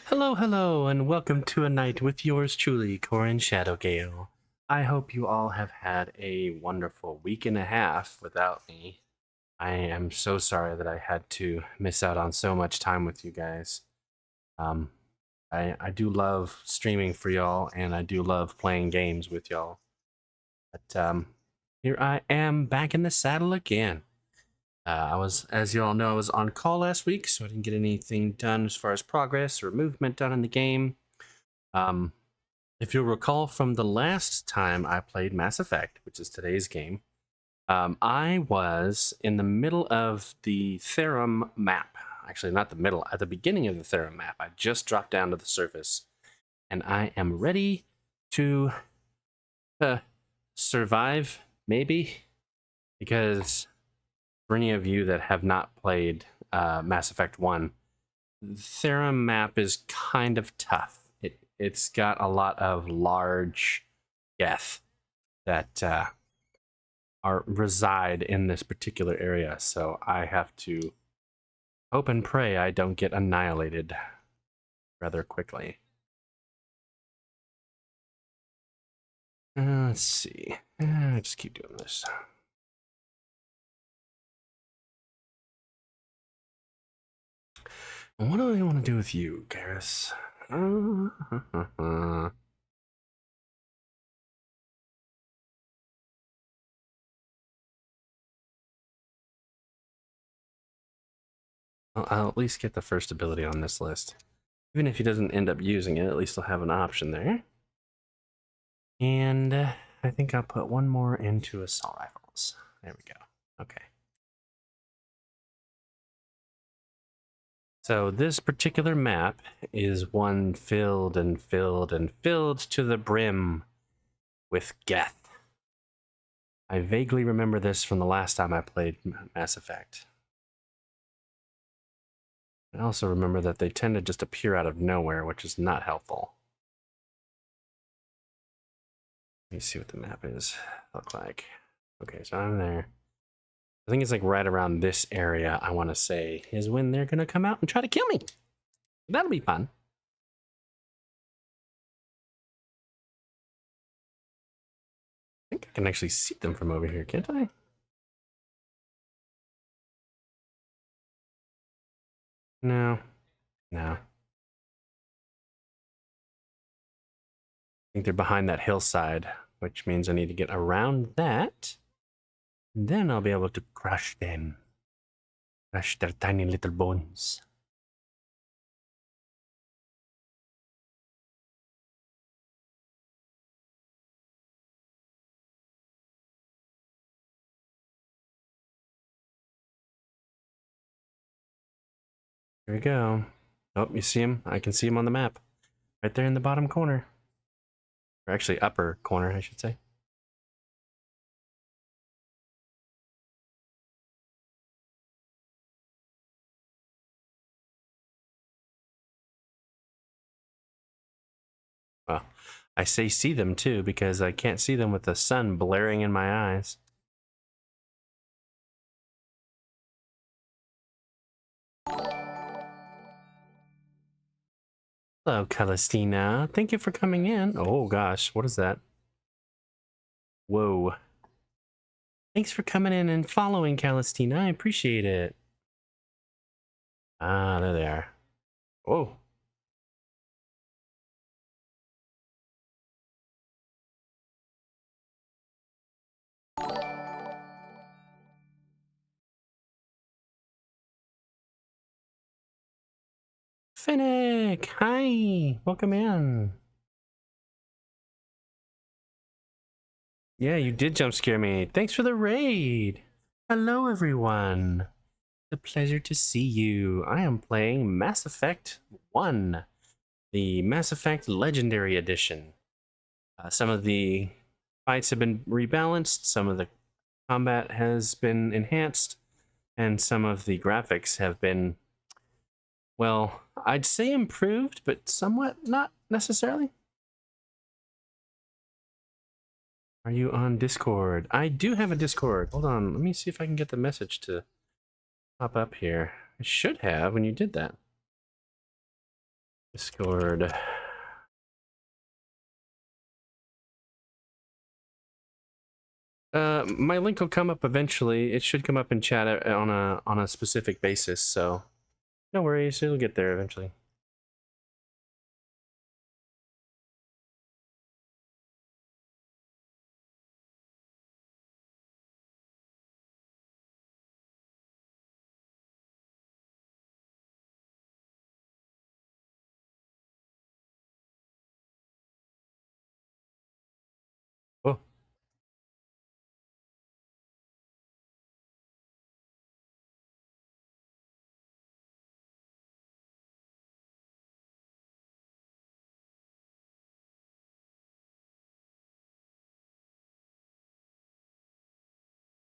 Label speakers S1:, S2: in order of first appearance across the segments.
S1: Hello, hello, and welcome to a night with yours truly, Korin Shadowgale. I hope you all have had a wonderful week and a half without me. I am so sorry that I had to miss out on so much time with you guys. Um, I do love streaming for y'all, and I do love playing games with y'all. But here I am back in the saddle again. As you all know, I was on call last week, so I didn't get anything done as far as progress or movement done in the game. Um, if you'll recall from the last time I played Mass Effect, which is today's game, I was in the middle of the Therum map. Actually, not the middle, at the beginning of the Therum map. I just dropped down to the surface, and I am ready to survive, maybe, because for any of you that have not played Mass Effect 1, Therum map is kind of tough. It's got a lot of large geth that reside in this particular area, so I have to hope and pray I don't get annihilated rather quickly. Let's see. Just keep doing this. What do I want to do with you, Garrus? I'll at least get the first ability on this list. Even if he doesn't end up using it, at least I'll have an option there. And I think I'll put one more into assault rifles. There we go. Okay. So this particular map is one filled and filled and filled to the brim with geth. I vaguely remember this from the last time I played Mass Effect. I also remember that they tend to just appear out of nowhere, which is not helpful. Let me see what the map is look like. Okay, so I'm there. I think it's like right around this area, I want to say, is when they're going to come out and try to kill me. That'll be fun. I think I can actually see them from over here, can't I? No. No. I think they're behind that hillside, which means I need to get around that. And then I'll be able to crush them. Crush their tiny little bones. Here we go. Oh, you see him? I can see him on the map. Right there in the bottom corner. Or actually, upper corner, I should say. Well, I say see them too because I can't see them with the sun blaring in my eyes. Hello, Calestina. Thank you for coming in. Oh gosh, what is that? Whoa. Thanks for coming in and following, Calestina. I appreciate it. Ah, there they are. Oh. Finnick, hi. Welcome in. Yeah, you did jump scare me. Thanks for the raid. Hello, everyone. It's a pleasure to see you. I am playing Mass Effect 1, the Mass Effect Legendary Edition. Some of the fights have been rebalanced, some of the combat has been enhanced, and some of the graphics have been, well, I'd say improved, but somewhat not necessarily. Are you on Discord? I do have a Discord. Hold on, let me see if I can get the message to pop up here. I should have when you did that. Discord. My link will come up eventually. It should come up in chat on a specific basis, so no worries, it'll get there eventually. Oh,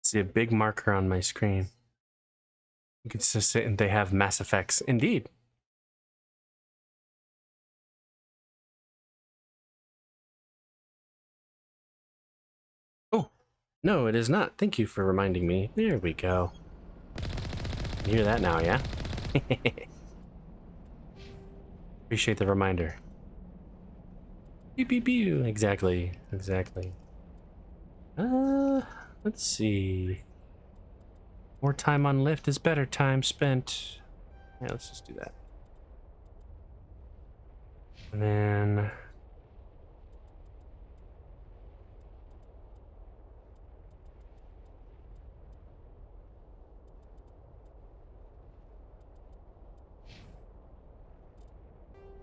S1: see a big marker on my screen. You can just say they have Mass Effects. Indeed. Oh, no, it is not. Thank you for reminding me. There we go. You hear that now, yeah? Appreciate the reminder. Pew pew pew. Exactly. Exactly. Let's see. More time on lift is better time spent. Yeah, let's just do that. And then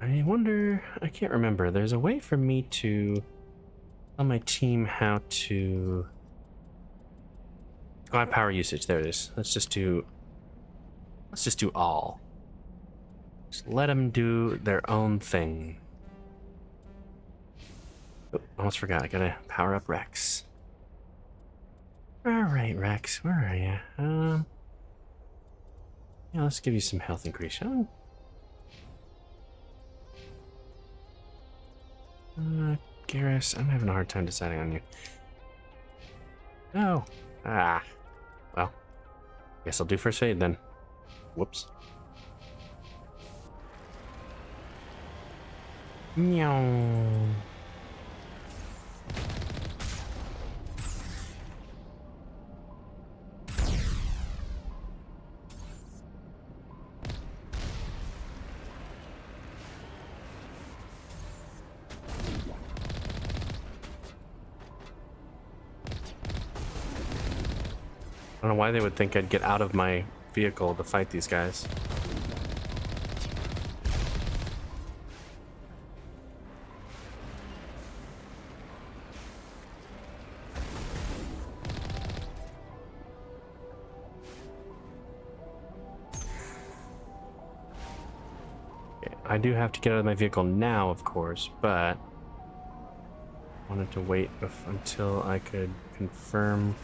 S1: I wonder, I can't remember. There's a way for me to tell my team how to go on power usage. There it is. Let's just do all. Just let them do their own thing. Oh, almost forgot. I gotta power up Rex. All right, Rex, where are you? Yeah, let's give you some health increase, shall we? Garrus, I'm having a hard time deciding on you. Oh. Ah. Well, guess I'll do first aid then. Whoops. Meow. I don't know why they would think I'd get out of my vehicle to fight these guys. Okay, I do have to get out of my vehicle now, of course, but I wanted to wait until I could confirm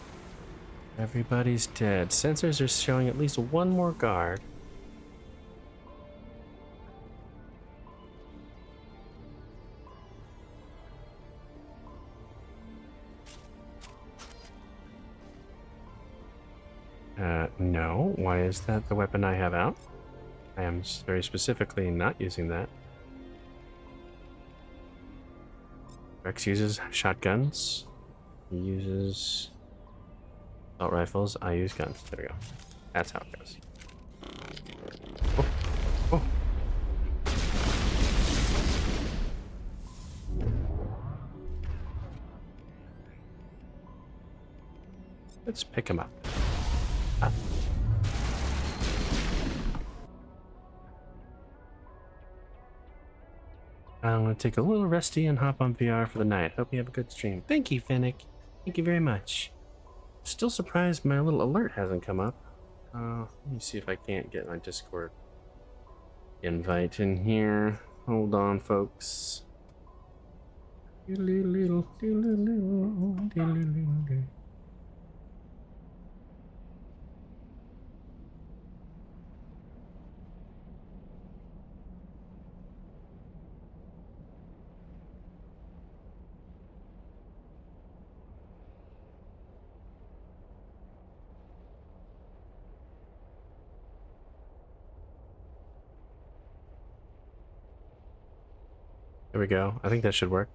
S1: everybody's dead. Sensors are showing at least one more guard. No. Why is that the weapon I have out? I am very specifically not using that. Rex uses shotguns. He uses assault rifles. I use guns. There we go. That's how it goes. Oh. Oh. Let's pick him up. Ah. I'm going to take a little resty and hop on VR for the night. Hope you have a good stream. Thank you, Finnick. Thank you very much. Still surprised my little alert hasn't come up. Let me see if I can't get my Discord invite in here. Hold on, folks. There we go. I think that should work.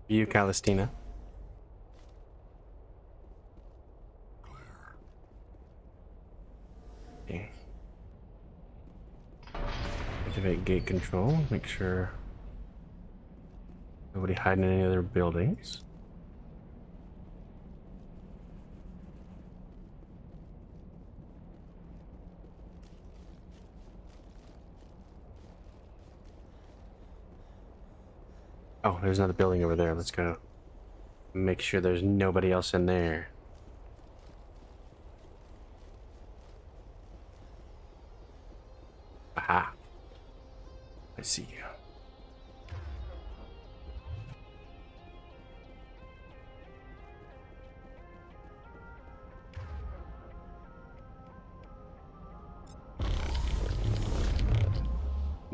S1: View Calistina. Okay. Activate gate control. Make sure nobody hiding in any other buildings. Oh, there's another building over there. Let's go. Make sure there's nobody else in there. Aha. I see you.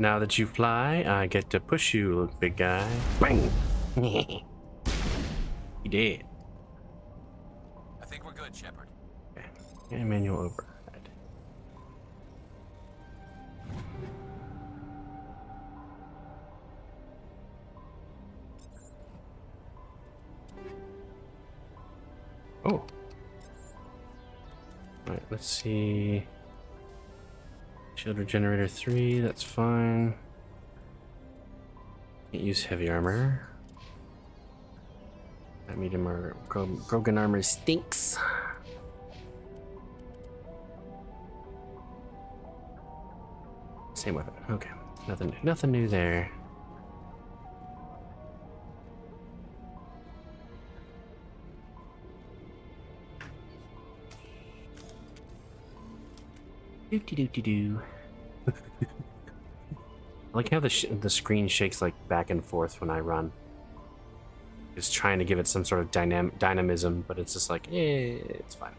S1: Now that you fly, I get to push you, big guy. Bang! You did.
S2: I think we're good, Shepard.
S1: Okay. And manual override. Oh. Alright, let's see. Shield regenerator 3, that's fine. Can't use heavy armor. That medium armor. Broken armor stinks. Same weapon. Okay. Nothing new there. Doo-doo-doo-doo-doo. I like how the screen shakes like back and forth when I run. It's trying to give it some sort of dynamism, but it's just like, it's fine.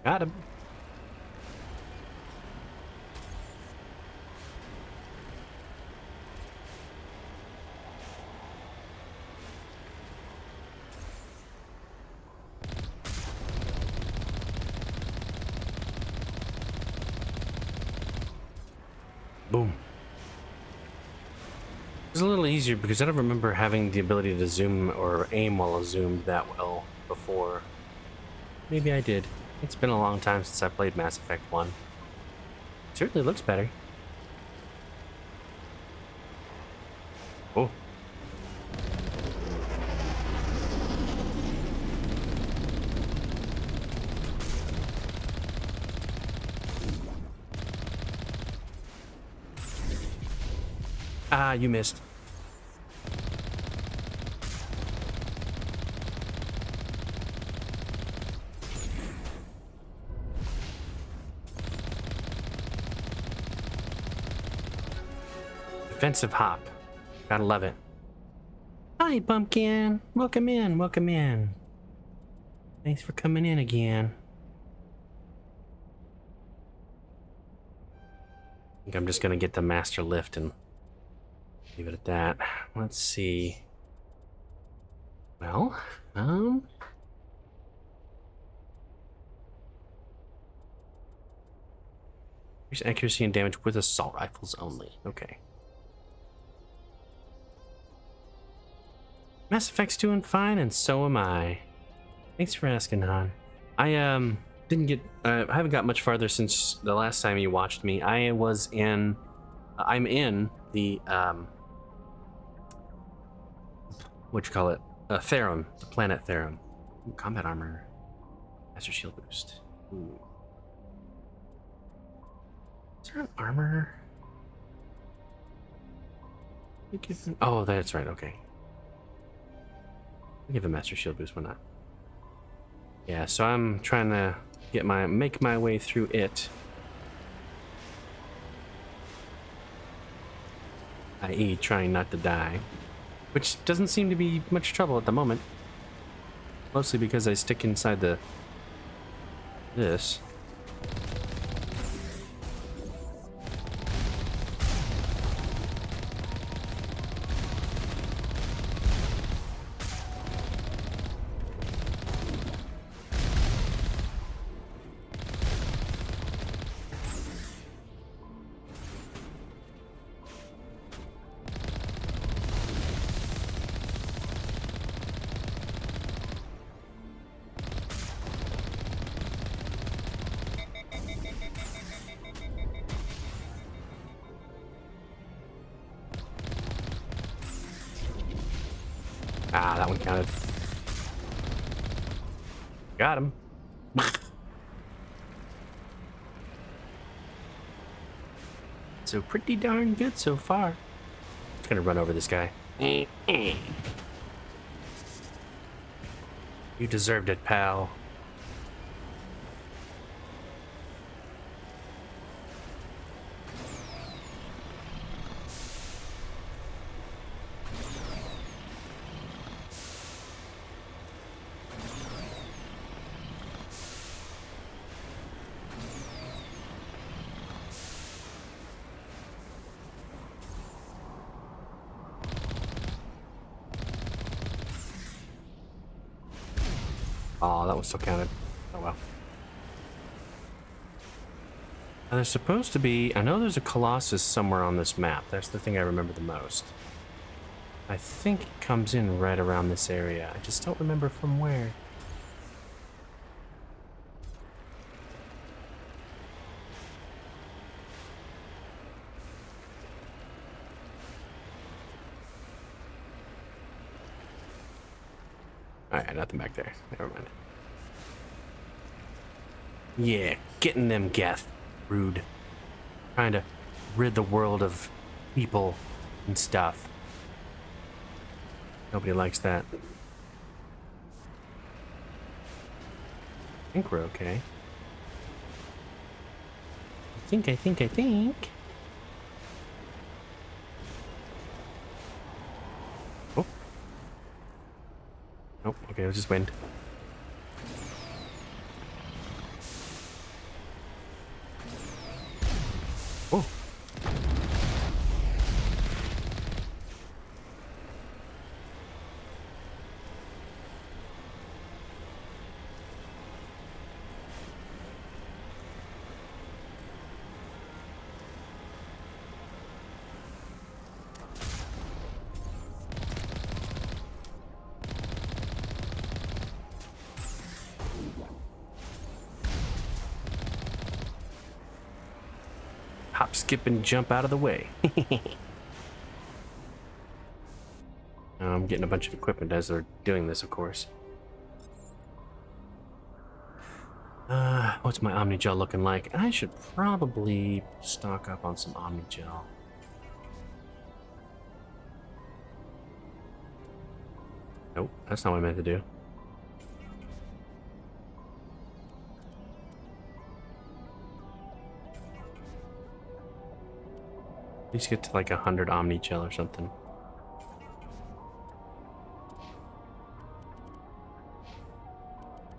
S1: Got him. Boom. It's a little easier because I don't remember having the ability to zoom or aim while zoomed that well before. Maybe I did. It's been a long time since I played Mass Effect 1. It certainly looks better. Oh. Ah, you missed. Defensive hop. Gotta love it. Hi, Pumpkin. Welcome in. Welcome in. Thanks for coming in again. I think I'm just gonna get the master lift and leave it at that. Let's see. Well, increase accuracy and damage with assault rifles only. Okay. Mass Effect's doing fine, and so am I. Thanks for asking, Han. I didn't get. I haven't got much farther since the last time you watched me. I was in. I'm in the what you call it? Therum, the planet Therum. Ooh, combat armor, master shield boost. Ooh. Is there an armor? Oh, that's right. Okay. I'll give a master shield boost. Why not? Yeah. So I'm trying to make my way through it. i.e. trying not to die, which doesn't seem to be much trouble at the moment. Mostly because I stick inside this. Ah, that one counted. Got him. So pretty darn good so far. Just gonna run over this guy. You deserved it, pal. Oh, that one still counted. Oh well. Now, there's supposed to be... I know there's a Colossus somewhere on this map. That's the thing I remember the most. I think it comes in right around this area. I just don't remember from where. Alright, nothing back there. Never mind. Yeah, getting them Geth. Rude. Trying to rid the world of people and stuff. Nobody likes that. I think we're okay. I think. Oh. Oh, okay, it was just wind. Oh. Hop, skip, and jump out of the way. I'm getting a bunch of equipment as they're doing this, of course. What's my Omnigel looking like? I should probably stock up on some Omnigel. Nope, that's not what I meant to do. At least get to like 100 Omnigel or something.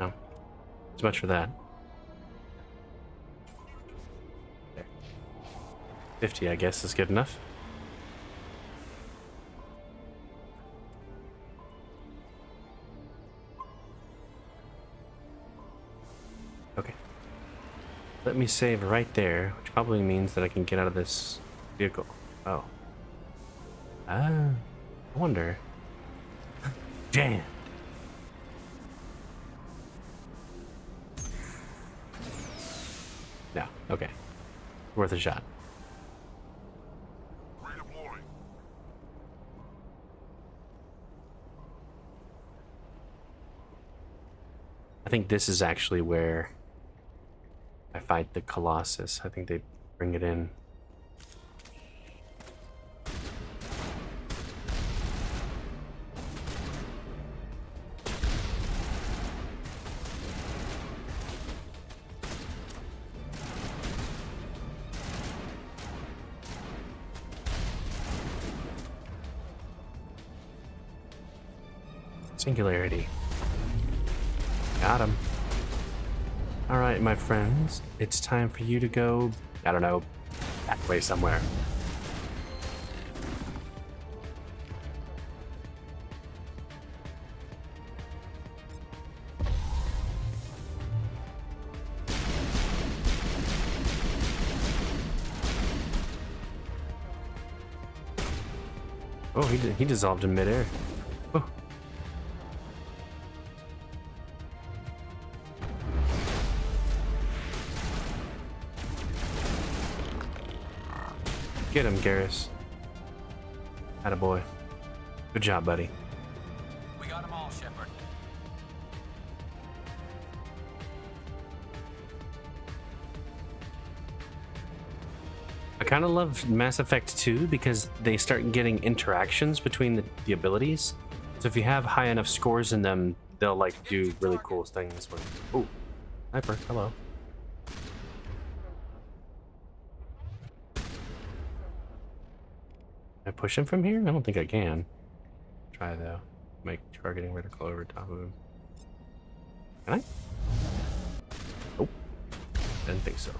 S1: No. Too much for that. There. 50, I guess, is good enough. Okay. Let me save right there, which probably means that I can get out of this vehicle. Oh. Ah. I wonder. Jam. No. Okay. Worth a shot.
S3: Redeploying.
S1: I think this is actually where I fight the Colossus. I think they bring it in. Singularity. Got him. Alright, my friends. It's time for you to go, I don't know, that way somewhere. Oh, he dissolved in midair. Oh. Get him, Garrus. Attaboy. Good job, buddy.
S2: We got them all, Shepard.
S1: I kind of love Mass Effect 2 because they start getting interactions between the abilities. So if you have high enough scores in them, they'll like do really cool things. Oh, sniper, hello. Can I push him from here? I don't think I can. Try though. Make targeting vertical over top of him. Can I? Nope. Didn't think so.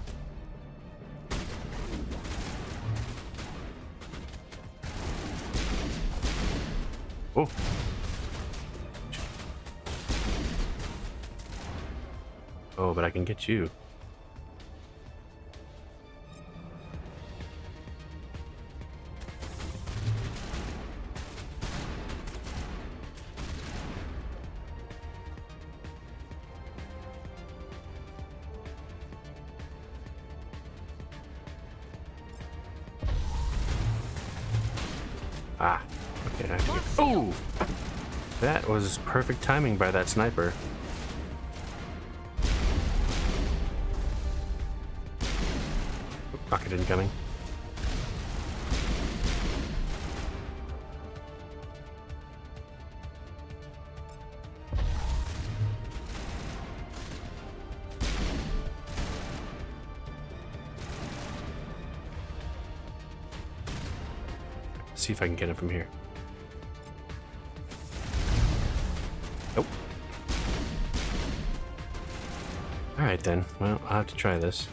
S1: Oh. Oh, but I can get you. Ah, okay. Oh, that was perfect timing by that sniper. Rocket incoming. See if I can get him from here. Nope. Alright then. Well, I'll have to try this.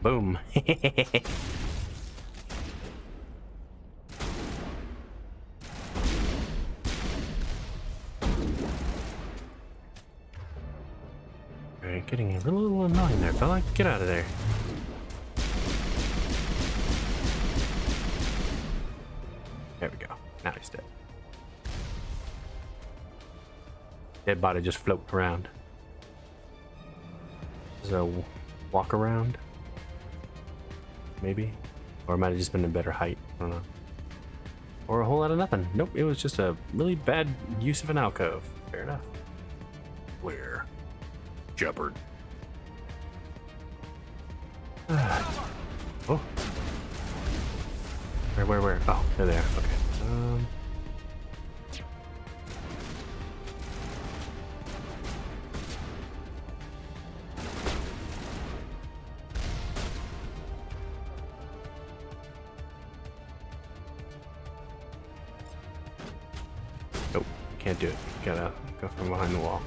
S1: Boom. Alright, getting a little annoying there, fella. Get out of there. There we go. Now he's dead. Dead body just floating around. There's a walk around. Maybe. Or it might have just been a better height. I don't know. Or a whole lot of nothing. Nope, it was just a really bad use of an alcove. Fair enough. Where? Shepard. Oh. Where? Oh, they're there. Okay. Nope, can't do it. Gotta go from behind the wall.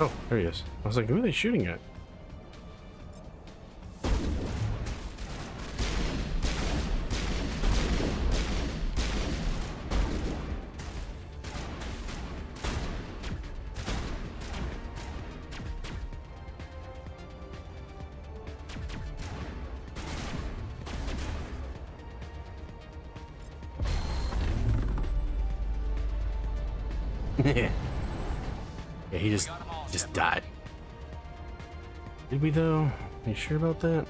S1: Oh, there he is. I was like, who are they shooting at? Yeah, he
S2: We got 'em all,
S1: just
S2: Shepard.
S1: died. Did we though? Are you sure about that?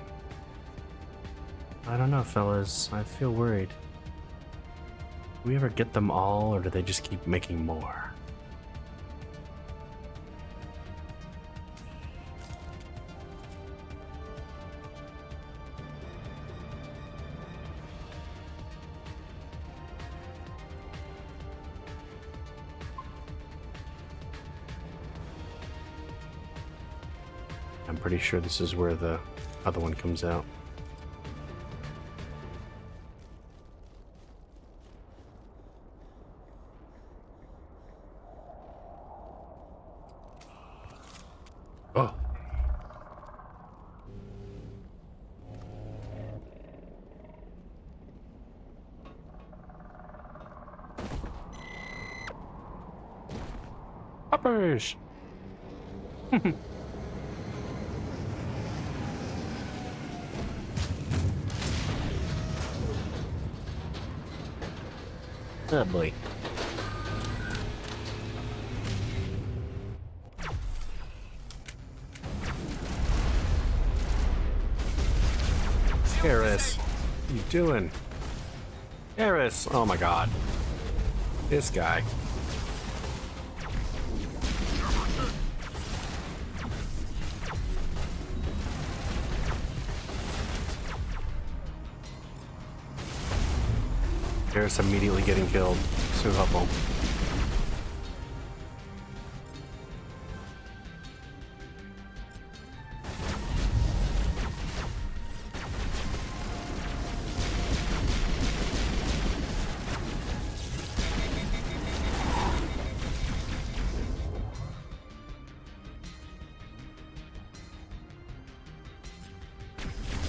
S1: I don't know, fellas. I feel worried. Do we ever get them all, or do they just keep making more? I'm pretty sure this is where the other one comes out. Oh. Poppers! Oh boy. Eris, what are you doing? Eris! Oh my god. This guy. Eris immediately getting killed. So helpful.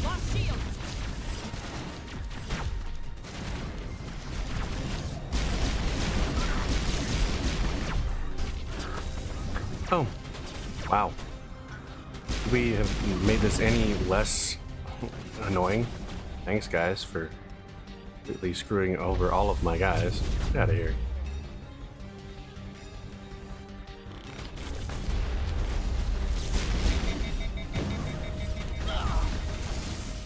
S3: Lost shields.
S1: Oh. Wow. We have made this any less annoying. Thanks, guys, for completely screwing over all of my guys. Get out of here.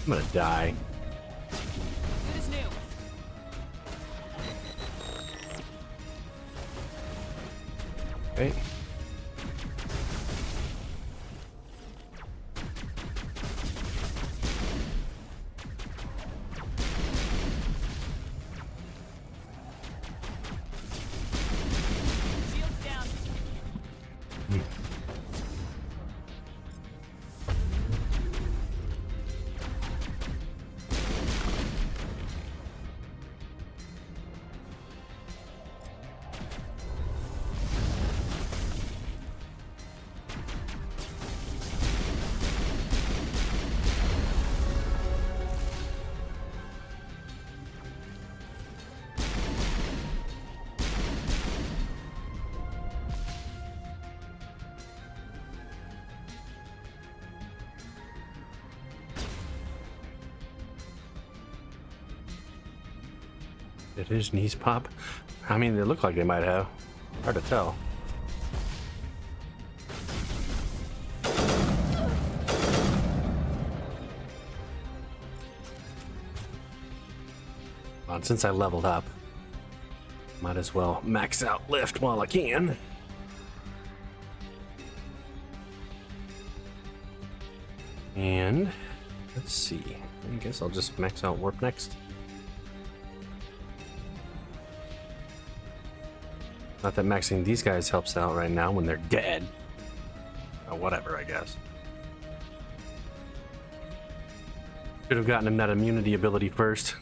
S1: I'm gonna die.
S3: Good as new.
S1: Okay.
S3: Shields down.
S1: Did his knees pop? I mean, they look like they might have. Hard to tell. Well, since I leveled up, might as well max out lift while I can. And let's see. I guess I'll just max out warp next. Not that maxing these guys helps out right now when they're dead. Oh, whatever, I guess. Should have gotten him that immunity ability first.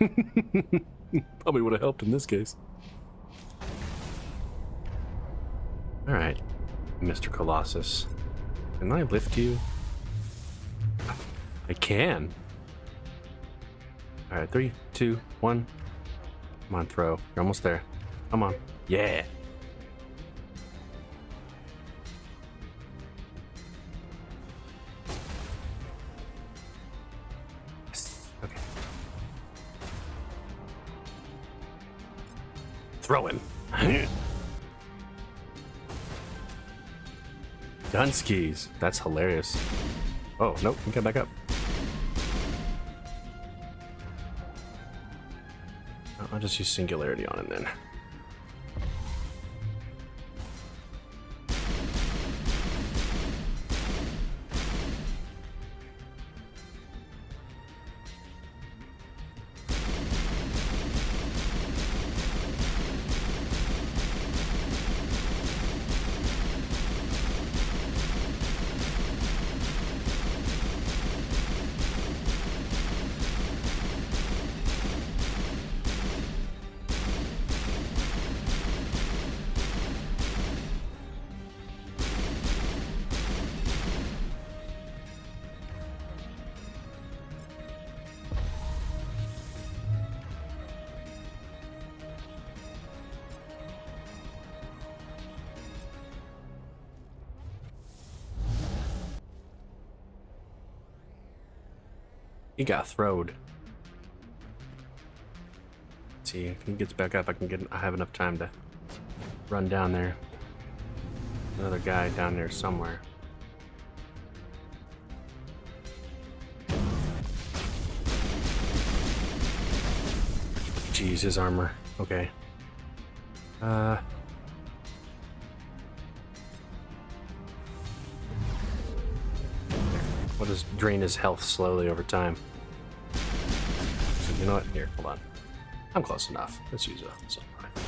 S1: Probably would have helped in this case. Alright, Mr. Colossus. Can I lift you? I can. Alright, 3, 2, 1. Come on, throw. You're almost there. Come on. Yeah. Yes. Okay. Throw him. Dunskies. That's hilarious. Oh, nope. We got back up. I'll just use Singularity on him then. He got throwed. Let's see, if he gets back up, I have enough time to run down there. Another guy down there somewhere. Jeez, his armor. Okay. We'll just drain his health slowly over time. So you know what? Here, hold on. I'm close enough. Let's use a assault rifle.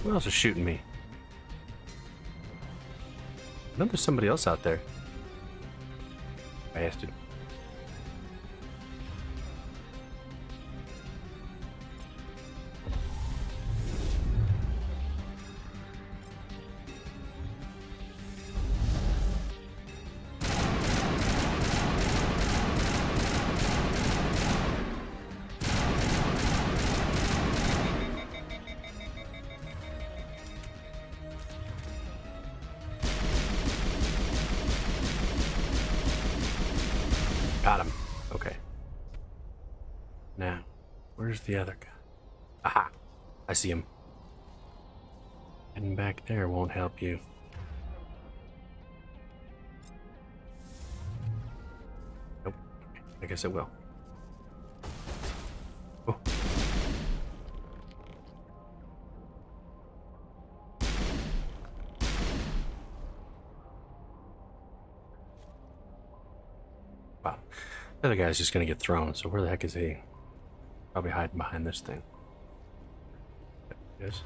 S1: Who else is shooting me? I know there's somebody else out there. Bastard. Got him. Okay. Now, where's the other guy? Aha! I see him. Heading back there won't help you. Nope. I guess it will. Oh. Wow. The other guy's just gonna get thrown, so where the heck is he? Probably hiding behind this thing. Yes.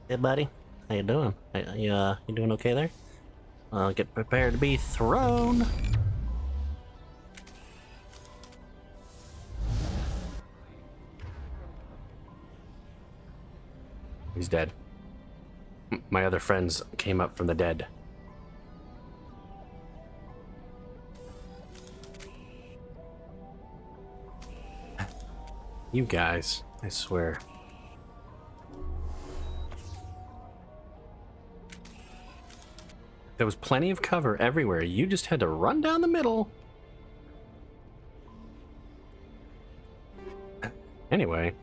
S4: Hey, buddy. How you doing? You doing okay there? Get prepared to be thrown.
S1: He's dead. My other friends came up from the dead. You guys, I swear. There was plenty of cover everywhere. You just had to run down the middle. Anyway.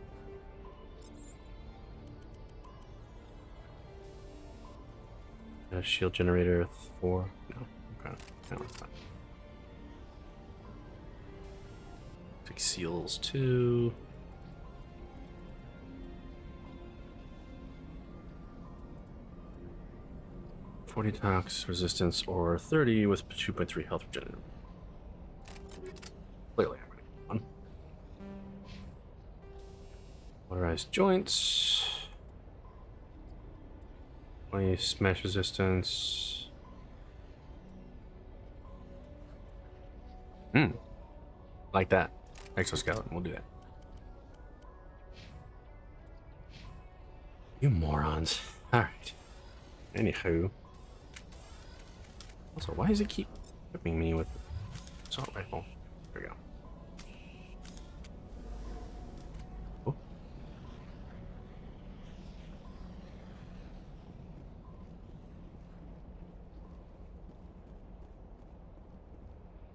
S1: A shield generator 4. No. Okay. No, it's fine. Take seals 2. Tox resistance or 30 with 2.3 health regeneration. Clearly, I'm running one. Motorized joints. 20 smash resistance. Like that. Exoskeleton, we'll do that. You morons. Alright. Anywho. Also, why does it keep whipping me with the assault rifle? There we go. Oh.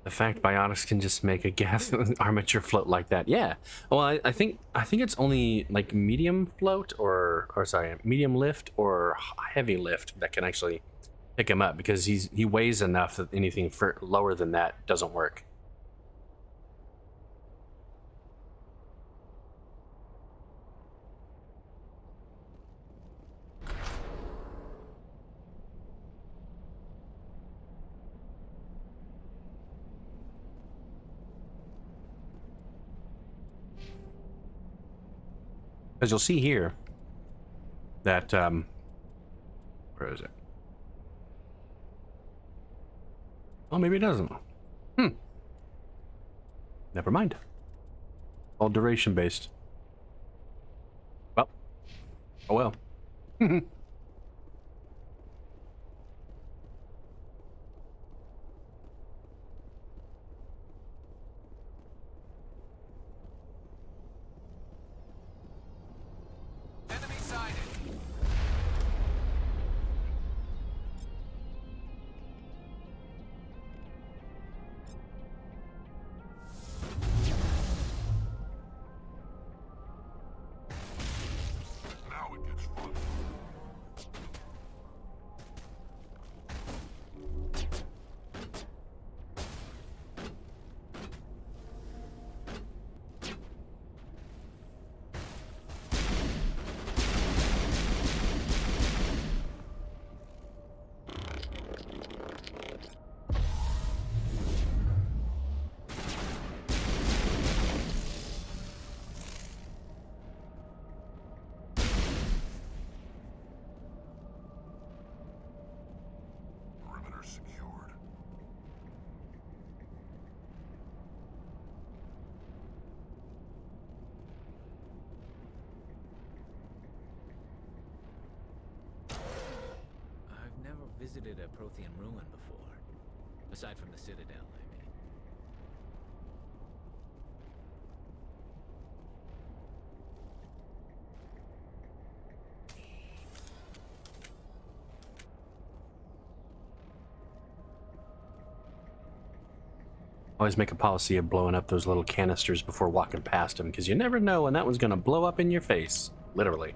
S1: The fact Biotics can just make a gas armature float like that, yeah. Well, I think it's only like medium float or sorry, medium lift or heavy lift that can actually pick him up because he weighs enough that anything lower than that doesn't work. As you'll see here, that where is it? Oh, maybe it doesn't. Never mind. All duration based. Well, oh well.
S2: Enemy sighted.
S5: Now it gets fun. Perimeter secured.
S2: I've never visited a Prothean ruin before. Aside from the Citadel, I mean.
S1: Always make a policy of blowing up those little canisters before walking past them, because you never know when that one's gonna blow up in your face. Literally.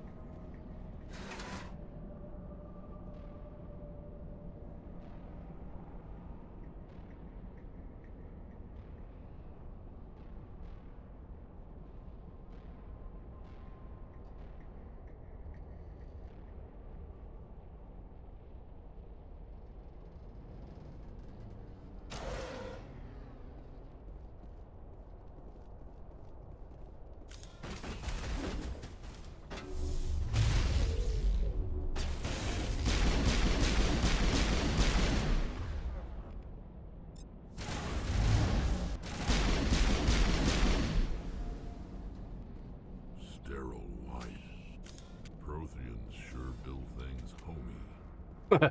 S5: Sterile white. Protheans sure build things homey.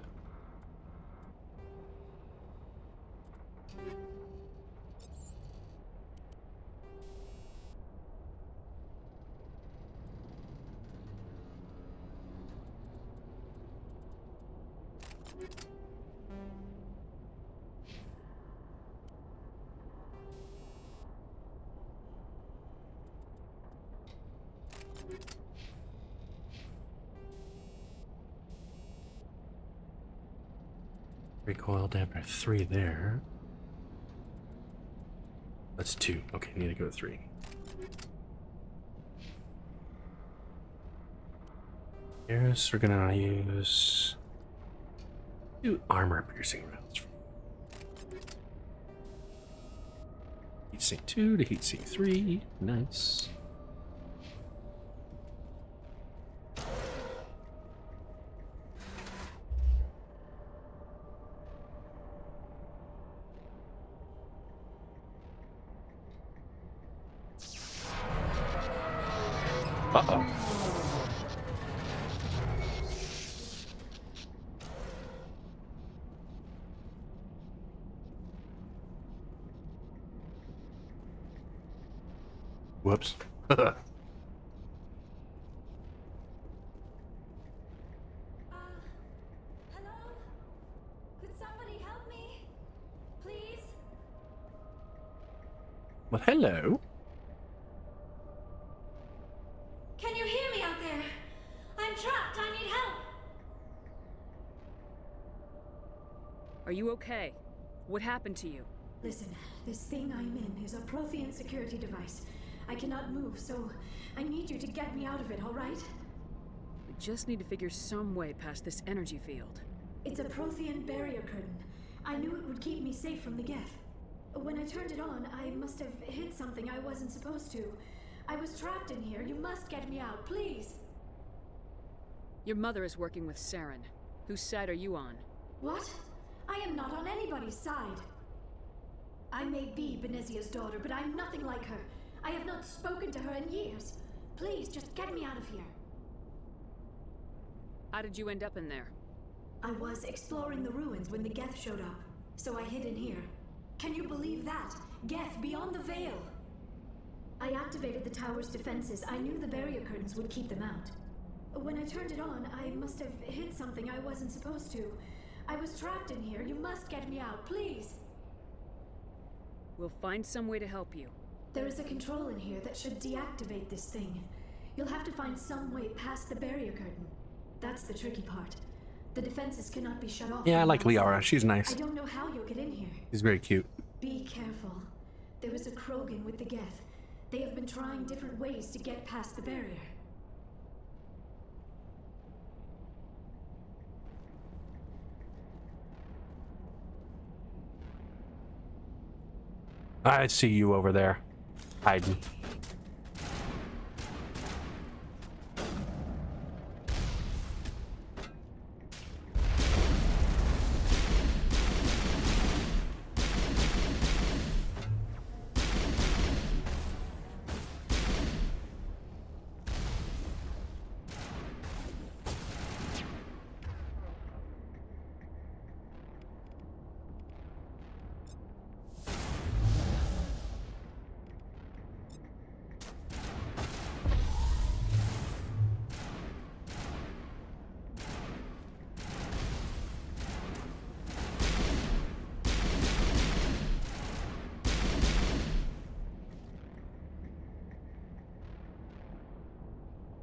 S1: Recoil damper 3 there. That's 2. Okay, need to go to 3. Yes, we're gonna use 2 armor piercing rounds. Heatsink 2 to heatsink 3. Nice. Uh-oh. Whoops.
S3: Hello? Could somebody help me? Please?
S1: Well, hello.
S6: Can you hear me out there? I'm trapped. I need help.
S3: Are you okay? What happened to you?
S6: Listen, this thing I'm in is a Prothean security device. I cannot move, so I need you to get me out of it, all right?
S3: We just need to figure some way past this energy field.
S6: It's a Prothean barrier curtain. I knew it would keep me safe from the Geth. When I turned it on, I must have hit something I wasn't supposed to. I was trapped in here. You must get me out, please.
S3: Your mother is working with Saren. Whose side are you on?
S6: What? I am not on anybody's side. I may be Benezia's daughter, but I'm nothing like her. I have not spoken to her in years. Please, just get me out of here.
S3: How did you end up in there?
S6: I was exploring the ruins when the Geth showed up, so I hid in here. Can you believe that? Geth beyond the veil! I activated the tower's defenses. I knew the barrier curtains would keep them out. When I turned it on, I must have hit something I wasn't supposed to. I was trapped in here. You must get me out, please!
S3: We'll find some way to help you.
S6: There is a control in here that should deactivate this thing. You'll have to find some way past the barrier curtain. That's the tricky part. The defenses cannot be shut off.
S1: Yeah, I
S6: from
S1: like
S6: outside.
S1: Liara. She's nice.
S6: I don't know how you'll get in here.
S1: She's very cute.
S6: Be careful. There is a Krogan with the Geth. They have been trying different ways to get past the barrier.
S1: I see you over there, hiding.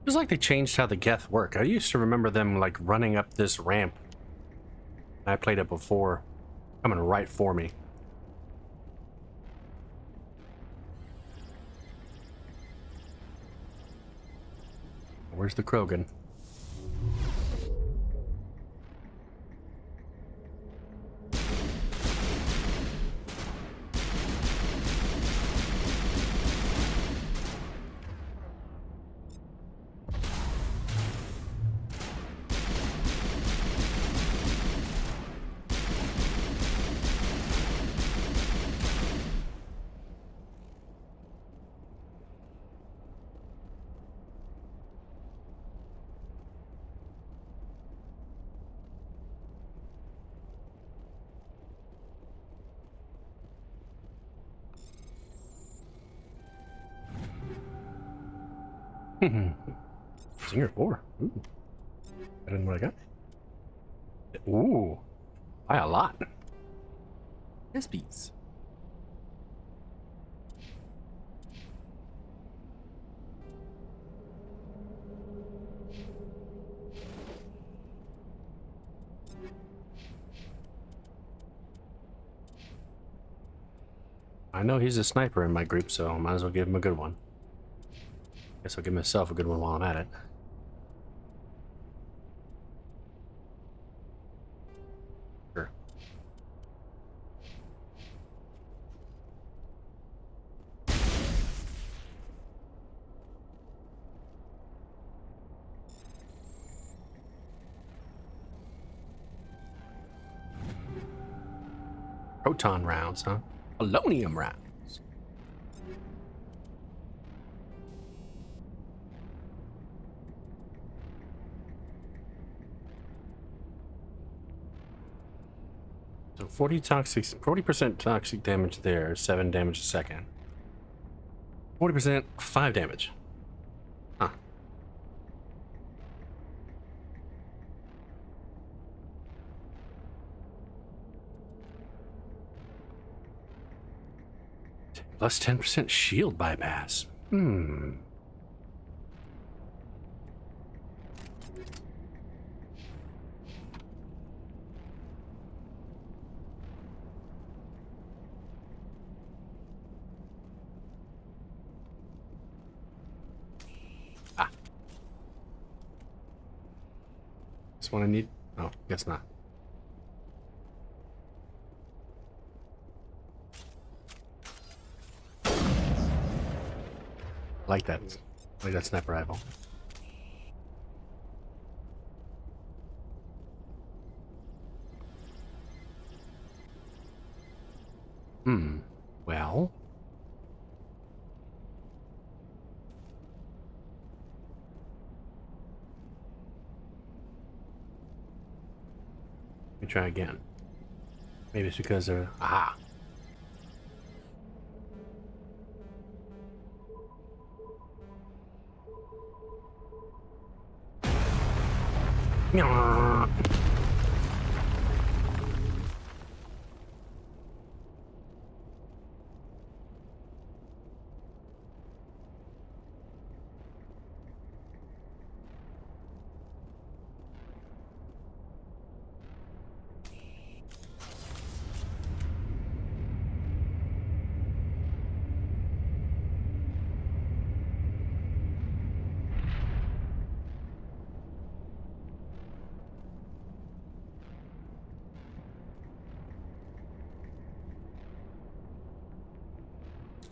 S1: It was like they changed how the Geth work. I used to remember them like running up this ramp. I played it before, coming right for me. Where's the Krogan? Singer 4. Ooh. Better than what I got. Ooh. By a lot. Yes, please. I know he's a sniper in my group, so I might as well give him a good one. Guess I'll give myself a good one while I'm at it. Sure. Proton rounds, huh? Polonium rounds. So 40% toxic damage there, 7 damage a second. 40%, 5 damage. Huh. Plus 10% shield bypass. Hmm. Ah. This one I need? Oh, guess not. Like that. Like that sniper rifle. Well. Let me try again. Maybe it's because they're... Aha!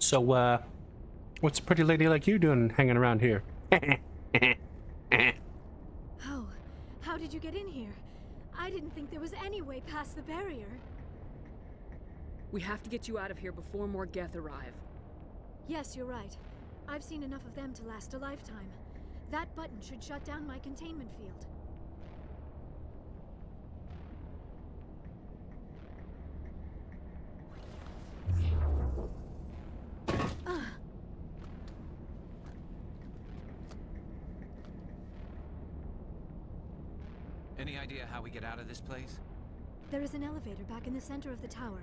S1: So, what's a pretty lady like you doing hanging around here?
S6: Oh, how did you get in here? I didn't think there was any way past the barrier.
S3: We have to get you out of here before more Geth arrive.
S6: Yes, you're right. I've seen enough of them to last a lifetime. That button should shut down my containment field.
S2: Any idea how we get out of this place?
S6: There is an elevator back in the center of the tower.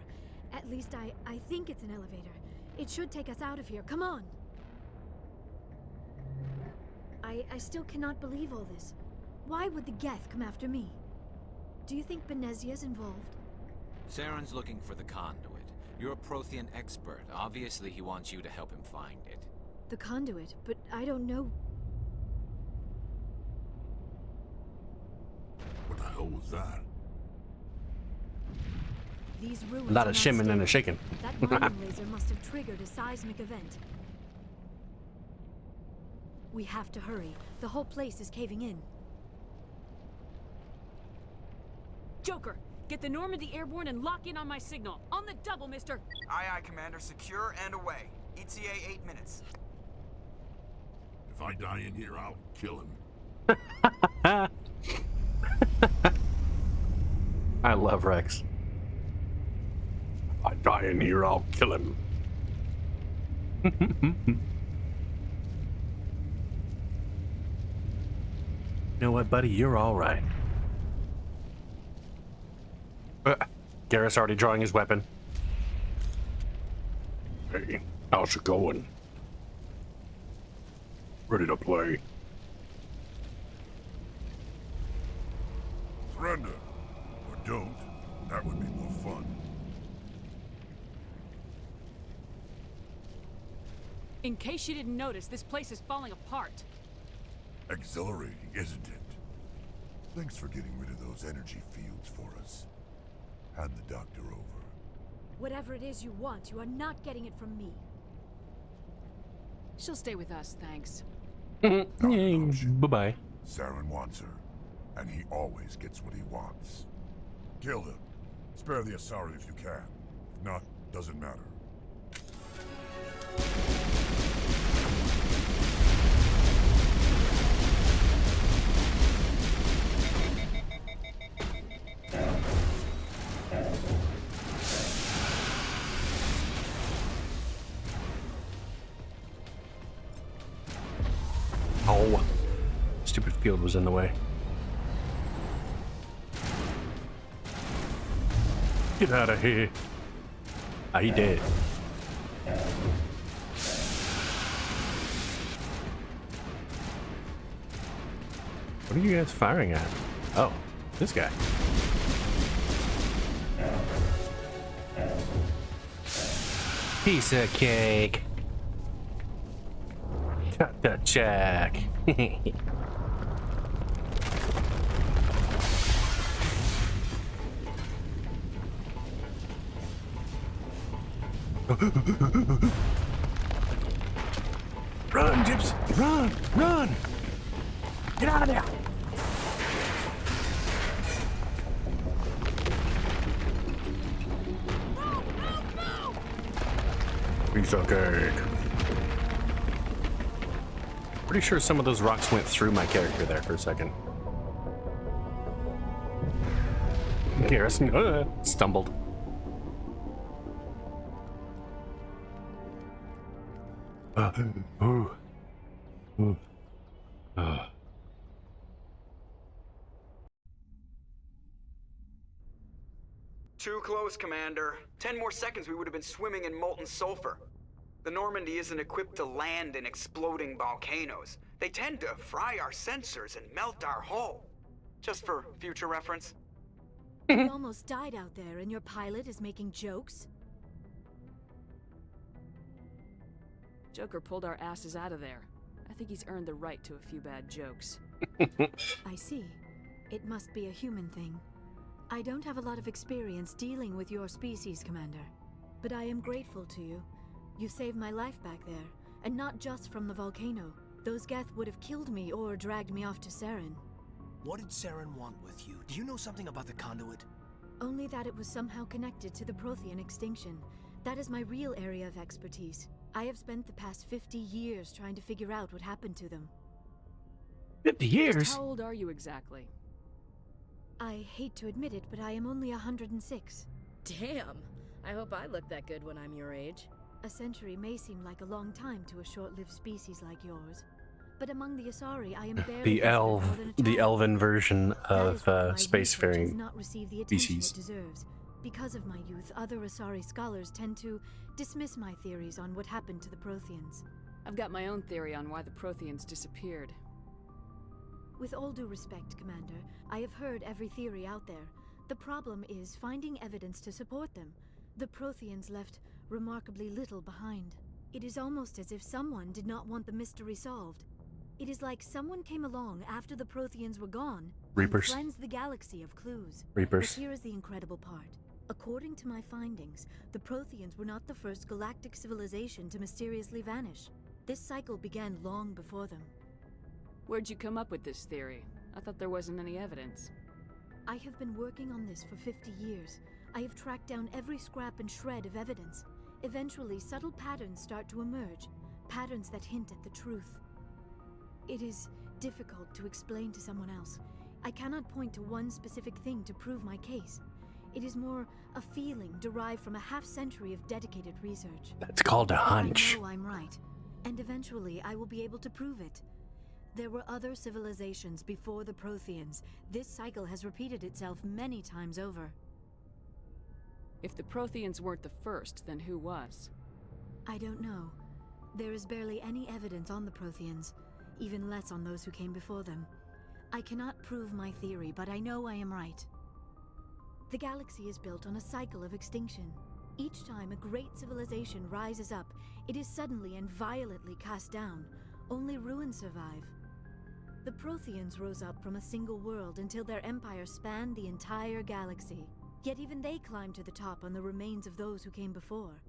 S6: At least I think it's an elevator. It should take us out of here. Come on! I still cannot believe all this. Why would the Geth come after me? Do you think Benezia's involved?
S2: Saren's looking for the conduit. You're a Prothean expert. Obviously, he wants you to help him find it.
S6: The conduit, but I don't know.
S5: What the hell was that?
S6: These ruins
S1: A lot
S6: are
S1: of
S6: not
S1: shimming and a
S6: stable.
S1: shaking.
S6: That mining laser must have triggered a seismic event. We have to hurry. The whole place is caving in.
S3: Joker, get the Normandy airborne and lock in on my signal. On the double, mister!
S7: Aye, aye, Commander. Secure and away. ETA 8 minutes.
S5: If I die in here, I'll kill him.
S1: I love Rex. If I die in here, I'll kill him. You know what, buddy? You're all right. Garrus already drawing his weapon. Hey, how's it going? Ready to play?
S5: Surrender. Or don't. That would be more fun.
S3: In case you didn't notice, this place is falling apart.
S5: Exhilarating, isn't it? Thanks for getting rid of those energy fields for us. Hand the doctor over.
S6: Whatever it is you want, you are not getting it from me.
S3: She'll stay with us, thanks.
S5: Not an option.
S1: Bye-bye.
S5: Saren wants her, and he always gets what he wants. Kill him. Spare the Asari if you can. If not, doesn't matter.
S1: Oh, stupid field was in the way. Get out of here. Ah, he dead. What are you guys firing at? Oh, this guy. Piece of cake. Cut the check. Run, Gypsy! Run! Run! Get out of there! Piece of cake. Pretty sure some of those rocks went through my character there for a second. Garrison stumbled.
S7: Too close, Commander. 10 more seconds we would have been swimming in molten sulfur. The Normandy isn't equipped to land in exploding volcanoes. They tend to fry our sensors and melt our hull. Just for future reference.
S6: You almost died out there and your pilot is making jokes?
S3: Joker pulled our asses out of there. I think he's earned the right to a few bad jokes.
S6: I see. It must be a human thing. I don't have a lot of experience dealing with your species, Commander. But I am grateful to you. You saved my life back there, and not just from the volcano. Those Geth would have killed me or dragged me off to Saren.
S8: What did Saren want with you? Do you know something about the conduit?
S6: Only that it was somehow connected to the Prothean extinction. That is my real area of expertise. I have spent the past 50 years trying to figure out what happened to them.
S1: 50 years?
S3: Just how old are you exactly?
S6: I hate to admit it, but I am only 106.
S9: Damn! I hope I look that good when I'm your age.
S6: A century may seem like a long time to a short-lived species like yours. But among the Asari, I am barely
S1: the elven version of spacefaring
S6: does not receive the attention
S1: species.
S6: it deserves. Because of my youth, other Asari scholars tend to dismiss my theories on what happened to the Protheans.
S3: I've got my own theory on why the Protheans disappeared.
S6: With all due respect, Commander, I have heard every theory out there. The problem is finding evidence to support them. The Protheans left remarkably little behind. It is almost as if someone did not want the mystery solved. It is like someone came along after the Protheans were gone
S1: Reapers.
S6: and cleansed the galaxy of clues.
S1: Reapers.
S6: But here is the incredible part. According to my findings, the Protheans were not the first galactic civilization to mysteriously vanish. This cycle began long before them.
S3: Where'd you come up with this theory? I thought there wasn't any evidence.
S6: I have been working on this for 50 years. I have tracked down every scrap and shred of evidence. Eventually, subtle patterns start to emerge, patterns that hint at the truth. It is difficult to explain to someone else. I cannot point to one specific thing to prove my case. It is more a feeling derived from a half-century of dedicated research.
S1: That's called a hunch.
S6: I know I'm right, and eventually I will be able to prove it. There were other civilizations before the Protheans. This cycle has repeated itself many times over.
S3: If the Protheans weren't the first, then who was?
S6: I don't know. There is barely any evidence on the Protheans, even less on those who came before them. I cannot prove my theory, but I know I am right. The galaxy is built on a cycle of extinction. Each time a great civilization rises up, it is suddenly and violently cast down. Only ruins survive. The Protheans rose up from a single world until their empire spanned the entire galaxy. Yet even they climbed to the top on the remains of those who came before.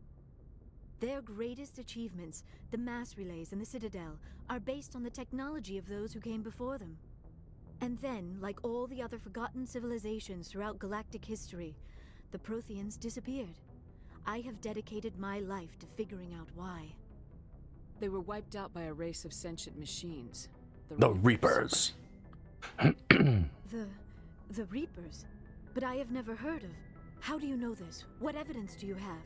S6: Their greatest achievements, the mass relays and the Citadel, are based on the technology of those who came before them. And then, like all the other forgotten civilizations throughout galactic history, the Protheans disappeared. I have dedicated my life to figuring out why.
S3: They were wiped out by a race of sentient machines.
S1: The Reapers.
S6: The Reapers? But I have never heard of. How do you know this? What evidence do you have?